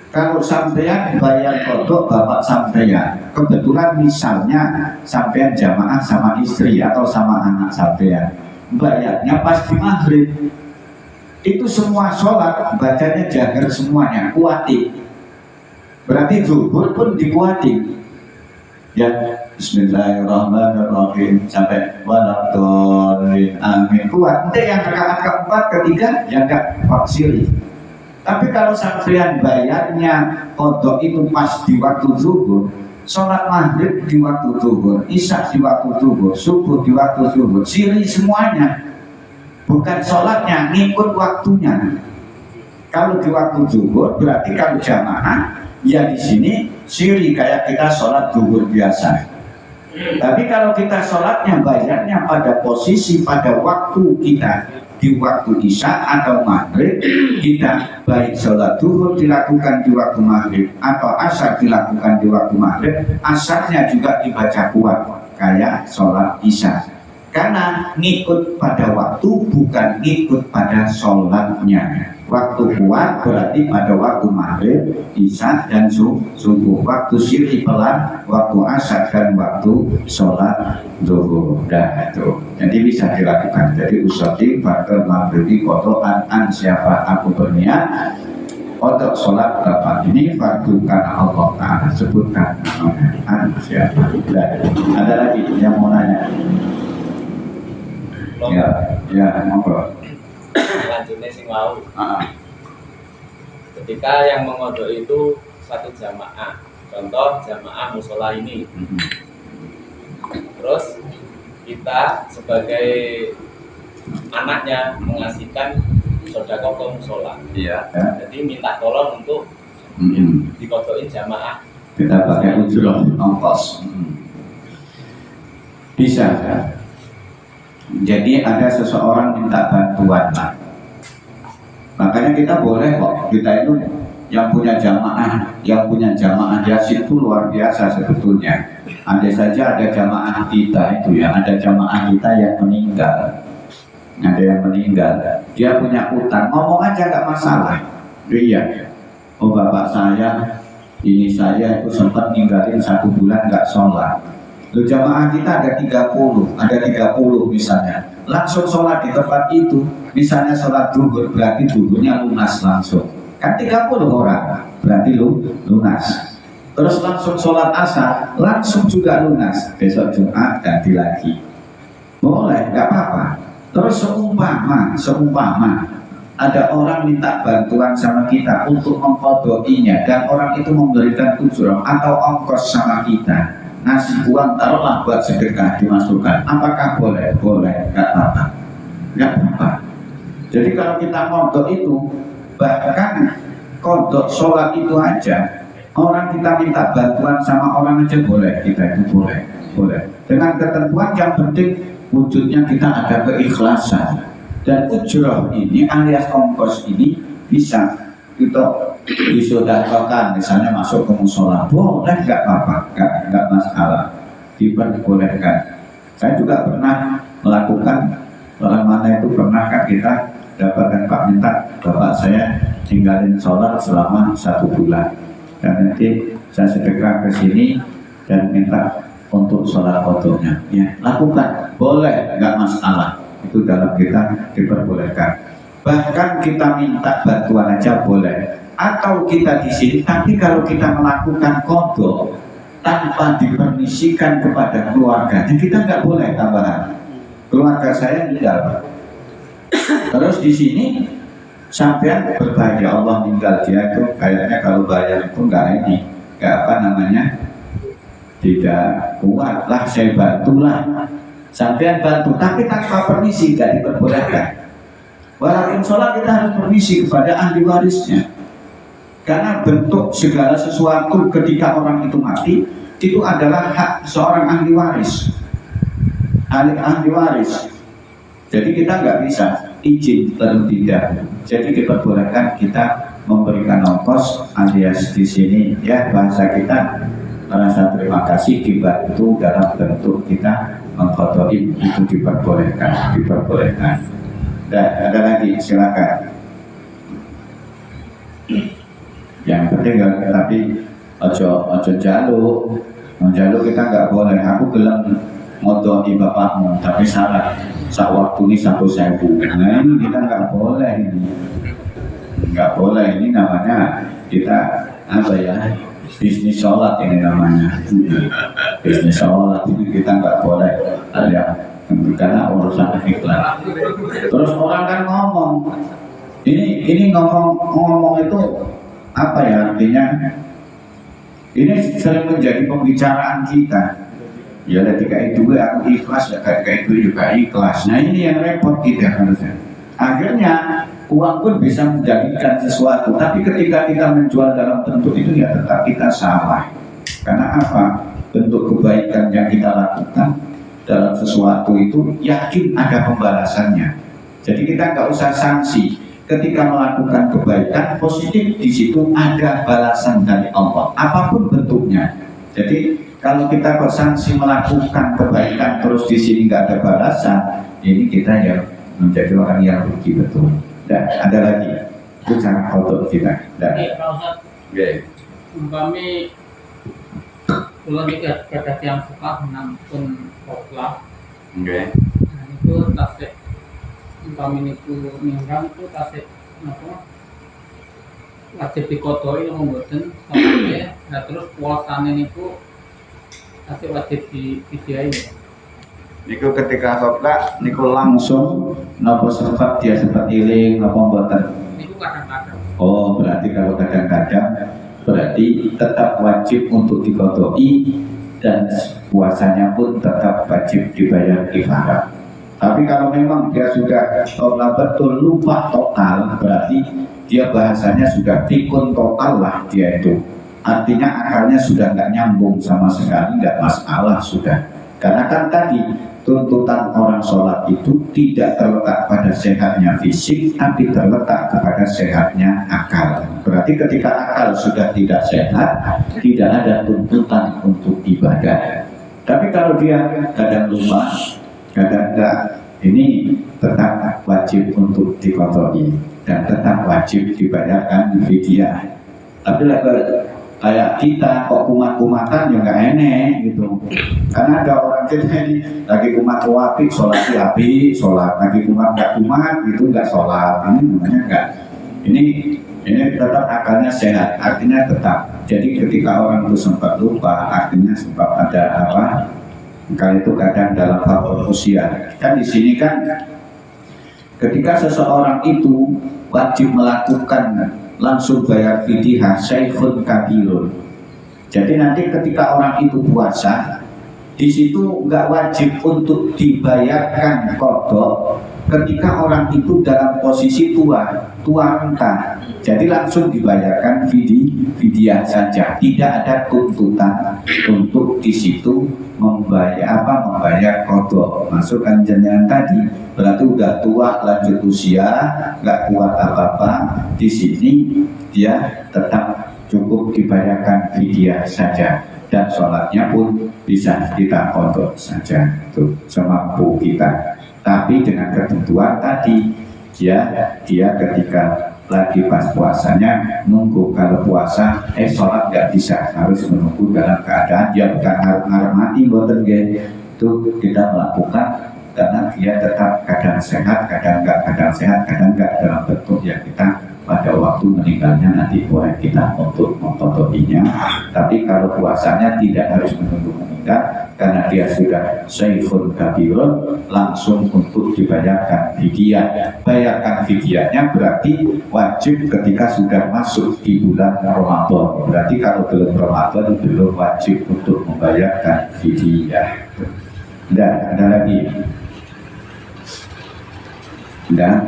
kalau sampean bayar qadha bapak sampean, kebetulan misalnya sampean jamaah sama istri atau sama anak sampean, bayarnya pas di maghrib, itu semua sholat bacanya jahar semuanya, kuati. Berarti zuhur pun dikuati. Ya, Bismillahirrahmanirrahim sampai waladhdallin amin, kuat. Nanti yang rakaat keempat, ketiga yang enggak faksiri. Tapi kalau sampean bayarnya qadha itu pas di waktu zuhur, sholat maghrib di waktu zuhur, isya di waktu zuhur, subuh di waktu zuhur, siri semuanya, bukan sholatnya, ngikut waktunya. Kalau di waktu zuhur berarti kalau jamaah ya di sini siri kayak kita sholat zuhur biasa. Tapi kalau kita sholatnya bayarnya pada posisi pada waktu kita di waktu isya atau maghrib, kita baik sholat zuhur dilakukan di waktu maghrib atau asar dilakukan di waktu maghrib, asarnya juga dibaca kuat kayak sholat isya. Karena ngikut pada waktu bukan ngikut pada sholatnya. Waktu kuat berarti pada waktu maghrib, isya dan subuh. Waktu syir'i pelan, waktu asar dan waktu sholat zuhur. Dah itu. Jadi bisa dilakukan. Jadi usolli fardhu maghribi qada'an an siapa aku berniat untuk sholat bapak ini fardu karena Allah Ta'ala sebutkan an siapa. Ada lagi yang mau nanya? Ya, monggo. Lanjutnya sing mau. Ketika yang mengodok itu satu jamaah, contoh jamaah musola ini. Terus kita sebagai anaknya mengasihkan sedekah ke musola. Iya. Jadi minta tolong untuk dikodokin jamaah. Kita pakai ujroh ongkos. Bisa. Jadi ada seseorang minta bantuan, makanya kita boleh kok, kita itu yang punya jamaah yasid itu luar biasa sebetulnya. Andai saja ada jamaah kita itu ya, ada jamaah kita yang meninggal, dia punya utang, ngomong aja nggak masalah. Iya, oh bapak saya, ini saya itu sempat ninggalin 1 bulan nggak sholat. Loh, jamaah kita ada 30 misalnya, langsung sholat di tempat itu, misalnya sholat duhur, berarti duhurnya lunas langsung, kan 30 orang, berarti lunas. Terus langsung sholat asar, langsung juga lunas, besok Jumat ganti lagi, boleh, nggak apa-apa. Terus seumpama ada orang minta bantuan sama kita untuk mengqadainya dan orang itu memberikan ujroh atau ongkos sama kita, ngasih uang taruhlah buat sedekah dimasukkan, apakah boleh? Boleh, nggak apa-apa. Jadi kalau kita kodok itu, bahkan kodok sholat itu aja, orang kita minta bantuan sama orang aja boleh, kita itu boleh. Dengan ketentuan yang penting wujudnya kita ada keikhlasan. Dan ujroh ini alias ongkos ini bisa kita disodaqahkan, misalnya masuk ke musola, boleh, nggak apa-apa, nggak masalah, diperbolehkan. Saya juga pernah melakukan, orang mana itu pernah kan kita dapatkan Pak minta bapak saya tinggalin sholat selama 1 bulan dan nanti saya sedekah ke sini dan minta untuk sholat qadanya, ya lakukan, boleh, nggak masalah, itu dalam kita diperbolehkan. Bahkan kita minta bantuan aja boleh, atau kita di sini, tapi kalau kita melakukan qadha tanpa dipermisikan kepada keluarganya, kita nggak boleh tambahan. Keluarga saya meninggal, terus di sini sampai berbahagia Allah meninggal, dia itu kayaknya kalau bayar itu nggak tidak kuat lah, saya bantulah, sampai bantu, tapi tanpa permisi, nggak diperbolehkan. Walaupun sholat kita harus permisi kepada ahli warisnya, karena bentuk segala sesuatu ketika orang itu mati itu adalah hak seorang ahli waris. Jadi kita nggak bisa izin terus tidak. Jadi diperbolehkan kita memberikan ongkos alias di sini ya bahasa kita merasa terima kasih dibantu dalam bentuk kita mengqadai, itu diperbolehkan. Dan ada lagi, silakan. Yang penting tapi ojo jaluk kita nggak boleh. Aku gelem ngodoi bapakmu tapi salah sak waktu ini 1.000. Nah ini kita nggak boleh, ini namanya kita apa ya, bisnis sholat ini namanya. Bisnis sholat ini kita nggak boleh ada, karena urusan ikhlas. Terus orang kan ngomong, ini ngomong itu apa ya artinya? Ini sering menjadi pembicaraan kita. Ya ketika itu aku ikhlas, ya ketika itu juga ikhlas. Nah ini yang repot kita harusnya. Akhirnya uang pun bisa menjadikan sesuatu, tapi ketika kita menjual dalam bentuk itu ya tetap kita salah. Karena apa? Bentuk kebaikan yang kita lakukan dalam sesuatu itu yakin ada pembalasannya. Jadi kita nggak usah sanksi. Ketika melakukan kebaikan positif, di situ ada balasan dari Allah, apapun bentuknya. Jadi Kalau kita kok sanksi melakukan kebaikan terus di sini nggak ada balasan, ini kita yang menjadi orang yang rugi betul. Dan ada lagi, itu cara kodok kita. Dan Pak Ustaz, umpami kula niki ada yang suka nampun kopla. Oke. Nah, itu tasik umpami niku ninggang itu tasik napa? Wajib dikodoi napa mboten sampai nah terus puasane niku tasik wajib dibiayai. Niku ketika khotlak niku langsung nopo sempat dia sempat iling nopo mboten. Niku kadang-kadang. Oh, berarti kalau kadang-kadang berarti tetap wajib untuk dikodoi dan puasanya pun tetap wajib dibayar kifarah. Tapi kalau memang dia sudah sholat betul lupa total, berarti dia bahasanya sudah pikun total lah dia itu. Artinya akalnya sudah nggak nyambung sama sekali, nggak masalah sudah. Karena kan tadi tuntutan orang sholat itu tidak terletak pada sehatnya fisik, tapi terletak kepada sehatnya akal. Berarti ketika akal sudah tidak sehat, tidak ada tuntutan untuk ibadah. Tapi kalau dia kadang lupa, kadang enggak, ini tetap wajib untuk dikodoi dan tetap wajib dibayarkan fidyah. Tapi kayak kita kok kumat-kumatan ya nggak enak gitu. Karena ada orang kita ini lagi kumat wapi, sholat api, sholat lagi kumat nggak kumat gitu nggak sholat. Ini namanya nggak. Ini tetap akalnya sehat, artinya tetap. Jadi ketika orang itu sempat lupa, artinya sempat ada apa? Kalau itu kadang dalam faktor usia. Kan di sini kan ketika seseorang itu wajib melakukan langsung bayar fidyah syekhun kabirun. Jadi nanti ketika orang itu puasa, di situ nggak wajib untuk dibayarkan kodok ketika orang itu dalam posisi tua renta. Jadi langsung dibayarkan fidyah saja, tidak ada tuntutan untuk di situ membayar kodok. Masukkan jenengan tadi berarti udah tua lanjut usia, nggak kuat apa-apa. Di sini dia tetap cukup dibayarkan fidyah saja dan sholatnya pun bisa kita kodok saja itu semampu kita. Tapi dengan ketentuan tadi dia ketika lagi pas puasanya nunggu, kalau puasa sholat nggak bisa, harus menunggu dalam keadaan dia bukan harus mati boten itu kita melakukan karena dia tetap kadang sehat, kadang enggak dalam bentuk yang kita pada waktu meninggalnya nanti boleh kita untuk mengkodokinya. Tapi kalau puasanya tidak harus menunggu meninggal karena dia sudah syekhun kabirun, langsung untuk dibayarkan fidyah. Bayarkan fidyahnya berarti wajib ketika sudah masuk di bulan Ramadan. Berarti kalau belum Ramadan belum wajib untuk membayarkan fidyah. Dan ada lagi. Dan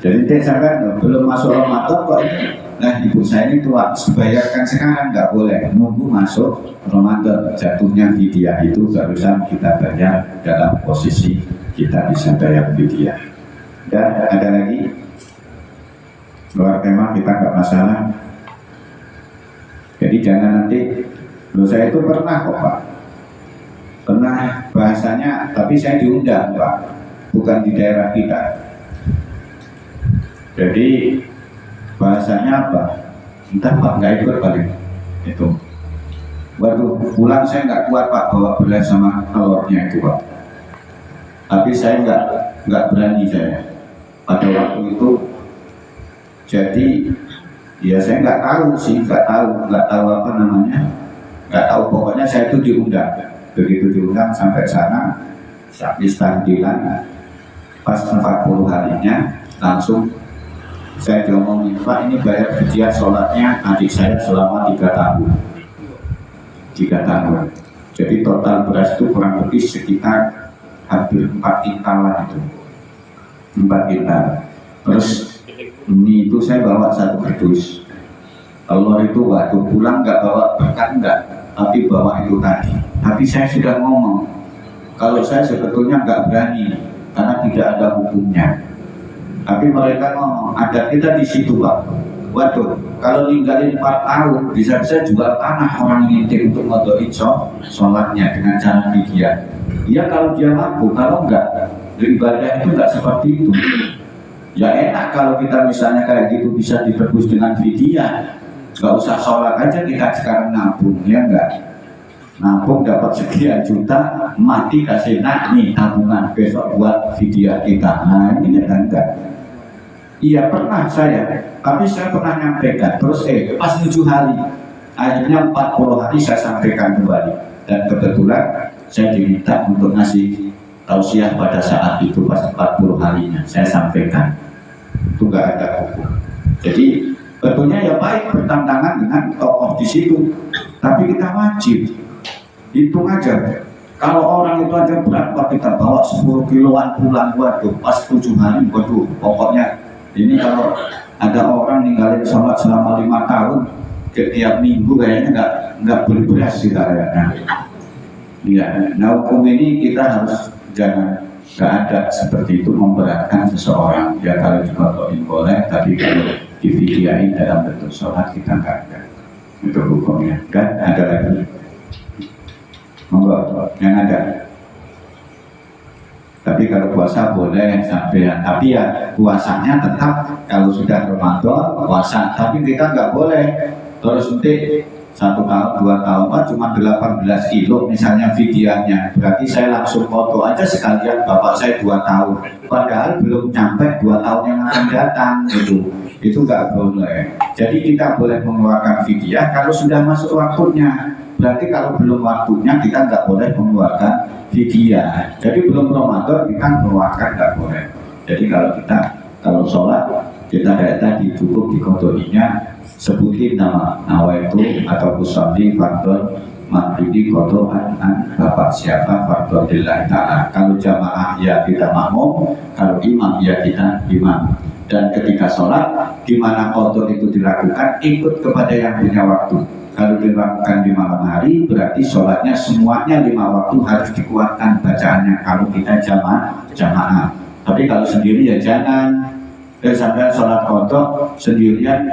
jadi sampai belum masuk Ramadan kok ini, nah ibu saya ini tua, bayarkan sekarang nggak boleh, nunggu masuk Ramadan jatuhnya fidyah itu barusan kita bayar dalam posisi kita bisa bayar fidyah. Dan ada lagi luar tema kita nggak masalah. Jadi jangan nanti, loh saya itu pernah kok Pak, pernah bahasanya, tapi saya diundang Pak, bukan di daerah kita. Jadi bahasanya apa? Entah Pak, nggak ikut paling itu. Waduh, pulang saya nggak kuat Pak bawa beras sama telurnya itu Pak. Tapi saya nggak berani saya pada waktu itu. Jadi ya saya nggak tahu apa namanya, nggak tahu, pokoknya saya itu diundang. Begitu diundang sampai sana, habis tahlilan pas 40 harinya langsung saya diomongin, Pak ini bayar fidyah sholatnya adik saya selama 3 tahun. 3 tahun. Jadi total beras itu kurang lebih sekitar hampir 4 kintalan itu. 4 kintal. Terus ini itu saya bawa 1 kardus. Telur itu waktu pulang nggak bawa berkat enggak, tapi bawa itu tadi. Tapi saya sudah ngomong, kalau saya sebetulnya nggak berani karena tidak ada hukumnya. Tapi mereka ngomong, ada kita di situ Pak. waduh, kalau ninggalin 4 tahun bisa-bisa jual tanah orang ngintip untuk ngodoin sholatnya dengan cara fidyah. Iya kalau dia mampu, kalau enggak, ibadah itu enggak seperti itu. Ya enak kalau kita misalnya kayak gitu bisa ditebus dengan fidyah, nggak usah sholat aja kita sekarang nabung, ya enggak? Nabung dapat sekian juta, mati kasih nih tabungan besok buat fidyah kita. Nah ini kan enggak. Iya pernah saya, tapi saya pernah nyampaikan. Terus pas 7 hari, akhirnya 40 hari saya sampaikan kembali. Dan kebetulan saya diminta untuk ngasih tausiah pada saat itu pas 40 harinya. Saya sampaikan, itu nggak ada hukum. Jadi betulnya ya baik bertantangan dengan tokoh di situ, tapi kita wajib hitung aja. Kalau orang itu aja berapa kita bawa 10 kiloan pulang, waduh pas 7 hari, waduh pokoknya. Ini kalau ada orang ninggalin sholat selama 5 tahun, setiap minggu kayaknya nggak beli beras sih kayaknya. Iya, nah hukum ini kita harus jangan, nggak ada seperti itu memberatkan seseorang. Ya kalau dikotokin boleh, tapi kalau difidyahkan dalam bentuk sholat kita nggak ada. Itu hukumnya. Kan ada lagi. Monggo, yang ada. Tapi kalau puasa boleh sampai, tapi ya puasanya tetap kalau sudah Ramadan puasa, tapi kita nggak boleh terus nanti 1 tahun 2 tahun cuma 18 kilo misalnya fidyahnya, berarti saya langsung foto aja sekalian bapak saya 2 tahun, padahal belum nyampe 2 tahun yang akan datang gitu. Itu nggak boleh. Jadi kita boleh mengeluarkan fidyah kalau sudah masuk waktunya. Berarti kalau belum waktunya kita nggak boleh mengeluarkan fidyah. Jadi belum Ramadan kita mengeluarkan nggak boleh. Jadi kalau sholat kita kayak tadi cukup dikodoinya sebutin nama nawaitu atau usolli fardhon maghribi kodoan bapak siapa fardhon lillahi ta'ala. Kalau jamaah ya kita makmum, kalau imam ya kita imam. Dan ketika sholat di mana kodo itu dilakukan ikut kepada yang punya waktu. Kalau dilakukan di malam hari berarti sholatnya semuanya 5 waktu harus dikuatkan bacaannya kalau kita jamaah. Tapi kalau sendiri ya jangan. Sampai sholat kodok sendirian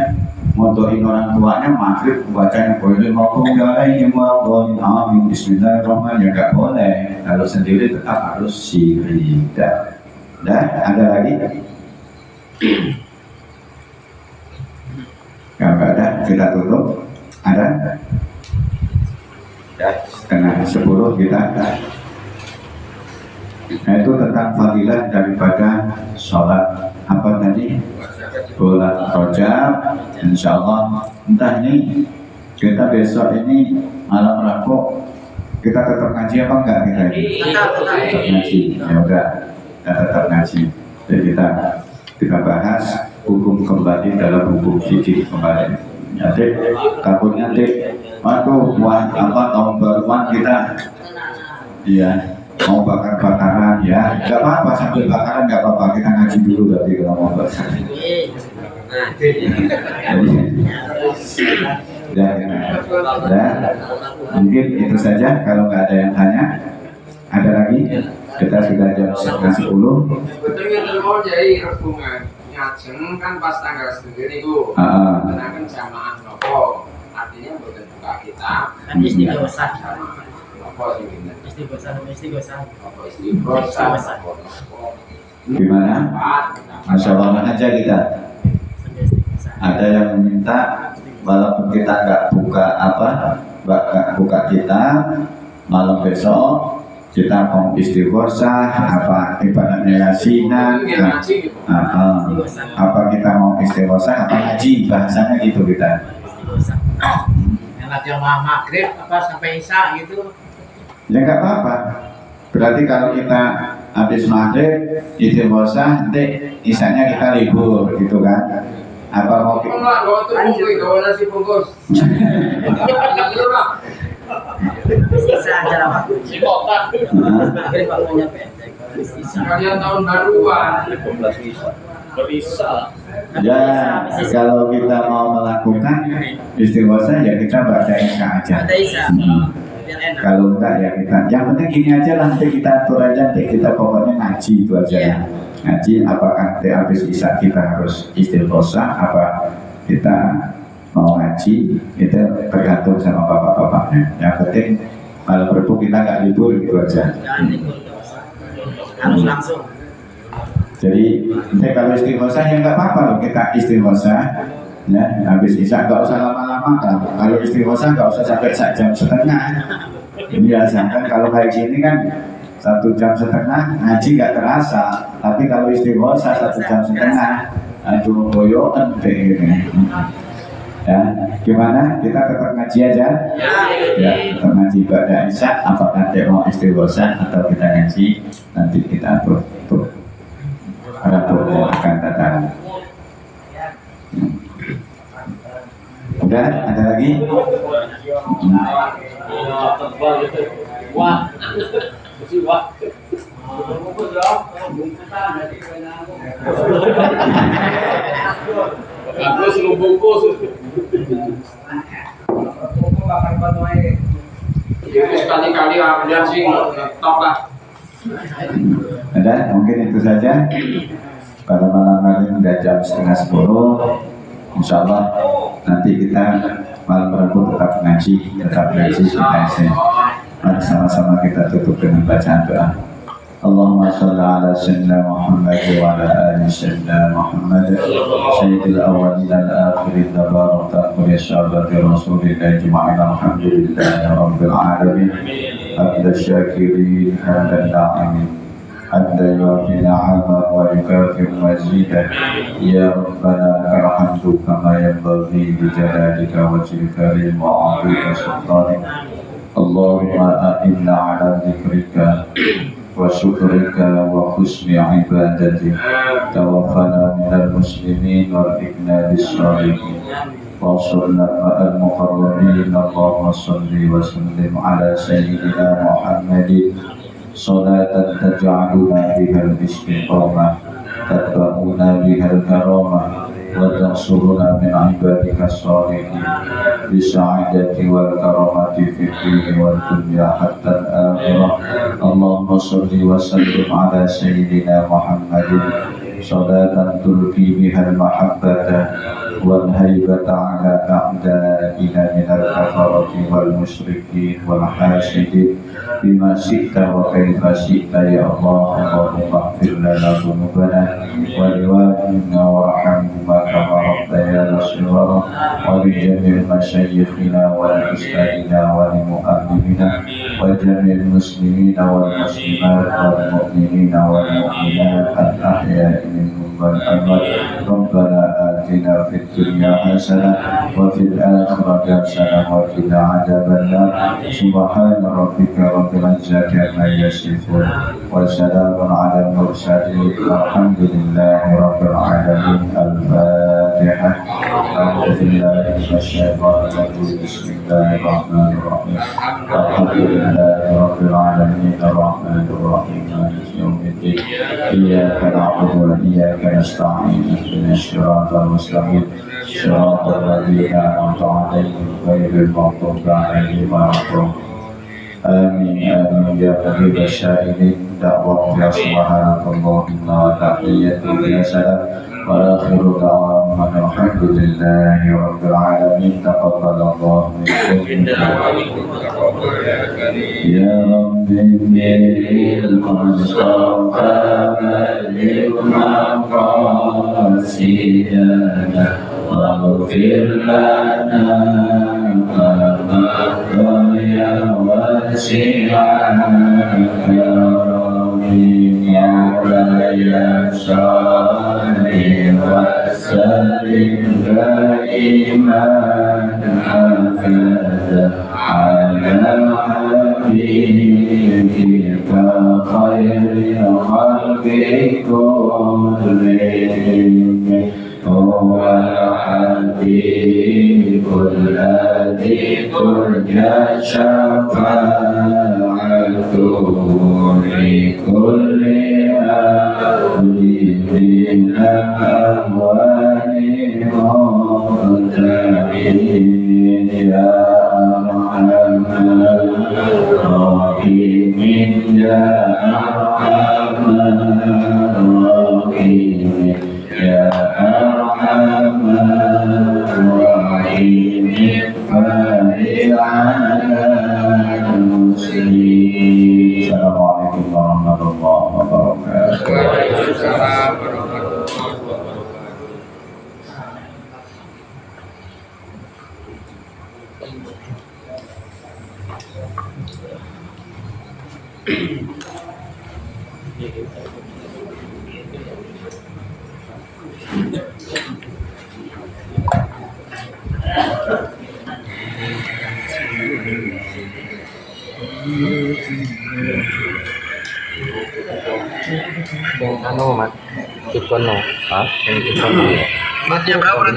ngodoin orang tuanya maghrib bacanya boleh maupun alaihim wa amin bismillahirrahmanirrahim, ya nggak boleh. Kalau sendiri tetap harus syirik. Dan ada lagi? Kalau nggak ada kita tutup. Ada? Ya, setengah 10 kita. Nah itu tentang fadilah daripada sholat apa tadi? Bulan Rajab. Insya Allah entah ini kita besok ini malam Rabu kita tetap ngaji apa enggak kita ini? Tetap ngaji. Ya udah, kita tetap ngaji. Jadi kita bahas hukum kembali dalam hukum fikih kembali. Nanti takutnya nanti waduh tahun baruan kita iya mau bakar-bakaran ya nggak apa-apa, sambil bakaran nggak apa-apa, kita ngaji dulu berarti kalau mau bakar. Mungkin itu saja kalau nggak ada yang tanya. Ada lagi? Kita sudah jam 9:10. Sebetulnya mau jadi hubungan ngajeng kan pas tanggal sendiri itu kan jamaah nopo, artinya bukan buka kita kan istighosah nopo sih gitu. Istighosah Gimana? Masya Allah aja kita. Ada yang meminta walaupun kita nggak buka kita malam besok kita mau istighosah apa ibaratnya yasinan apa kita mau istighosah apa ngaji bahasanya gitu kita yang latihan maghrib apa sampai isya gitu ya nggak apa-apa. Berarti kalau kita habis maghrib istighosah nanti isyanya kita libur gitu kan, apa mau nasi bungkus sisa acara waktu maghrib waktunya pendek kalian tahun baruan berisa. ya kalau kita mau melakukan istighosah ya kita baca isya aja. Kalau enggak ya kita, yang penting gini aja lah, nanti kita atur aja, nanti kita pokoknya ngaji itu aja ya. Ngaji apakah nanti habis isya kita harus istighosah apa kita mau ngaji itu tergantung sama bapak-bapaknya. Yang penting malam Rabu kita nggak libur gitu aja. Harus langsung. Jadi kalau istighosah ya nggak apa-apa loh, kita istighosah ya habis isya nggak usah lama-lama kan. Kalau istighosah nggak usah sampai 1,5 jam. Biasanya kalau kayak gini kan 1,5 jam ngaji nggak terasa, tapi kalau istighosah 1,5 jam aduh boyoan begini. Ya, gimana? Kita tetap ngaji aja? Ya, tetap ngaji pada isya. Apakah dia mau istighosah atau kita ngaji? Nanti kita atur. Rabu akan datang. Udah, ada lagi? Wah, Aku suruh bungkus. Jadi sekali-kali ambil sih top lah. Ada, mungkin itu saja. Pada malam hari udah jam 9:30. Insya Allah nanti kita malam Rabu tetap ngaji kita isi. Mari sama-sama kita tutup dengan bacaan doa. Allahumma sholli ala sayyidina Muhammad wa ala ali sayyidina Muhammad sayyidil awwalin wal akhirin tabarak wa syahadati rasulillah jami'an alhamdulillahi rabbil alamin abda syakirin hamdan na'imin حتى يعطي نعمه ويكافئ مزيدا يا ربنا لك الحمد كما ينبغي بجلالك وجهك وعظيم سلطانك اللهم أئنا على ذكرك وشكرك وحسن عبادتك توفنا من المسلمين والحقنا بالصالحين وصلنا مع المقربين اللهم صل وسلم على سيدنا محمد صلاة تجعلنا بها الاستقامة تتبعنا بها الكرامة وتنصرنا من عبادك الصالحين بالسعادة والكرامة في الدين والدنيا حتى الآخرة اللهم صل وسلم على سيدنا محمد صلاة تلقي بها المحبة والهيبة على أعدائنا من الكفرة والمشركين والحاسدين بما شئت وكيف شئت يا الله اللهم اغفر لنا ذنوبنا ولوالدينا وارحمهما كما ربيانا صغارا ولجميع مشايخنا ولأستاذنا ولمؤمننا وجميع المسلمين والمسلمات والمؤمنين والمؤمنات الأحياء منهم والأموات ربنا آتنا في الدنيا حسنة وفي الآخرة حسنة وقنا عذاب النار سبحان ربك رب العزة عما يصفون وسلام على المرسلين والحمد لله رب العالمين. الفاتحة. أعوذ بالله من الشيطان الرجيم بسم الله الرحمن الرحيم الحمد لله رب العالمين الرحمن الرحيم مالك يوم الدين إياك نعبد وإياك نستعين اهدنا الصراط المستقيم صراط الذين أنعمت عليهم غير المغضوب عليهم ولا الضالين آمين آمين يا مجيب السائلين دعوة يا سبحانك اللهم وتحية يا سلام وآخر دعوانا الحمد لله رب العالمين تقبل الله منكم يا رب بالمصطفى بلغ مقاصدنا واغفر لنا يا واسعا يا ربي مولاي صل وسلم دائما أبدا على حبيبك خير خلق كلهم هو الحبيب الذي ترجى شفاعته لكل أهل من الأموال مهتمين يا أرحم الراحمين يا أرحم الراحمين يا أرحم Waalaikumsalam warahmatullahi wabarakatuh. Yang anu mat, ikono, yang ikono. Mat yang berapa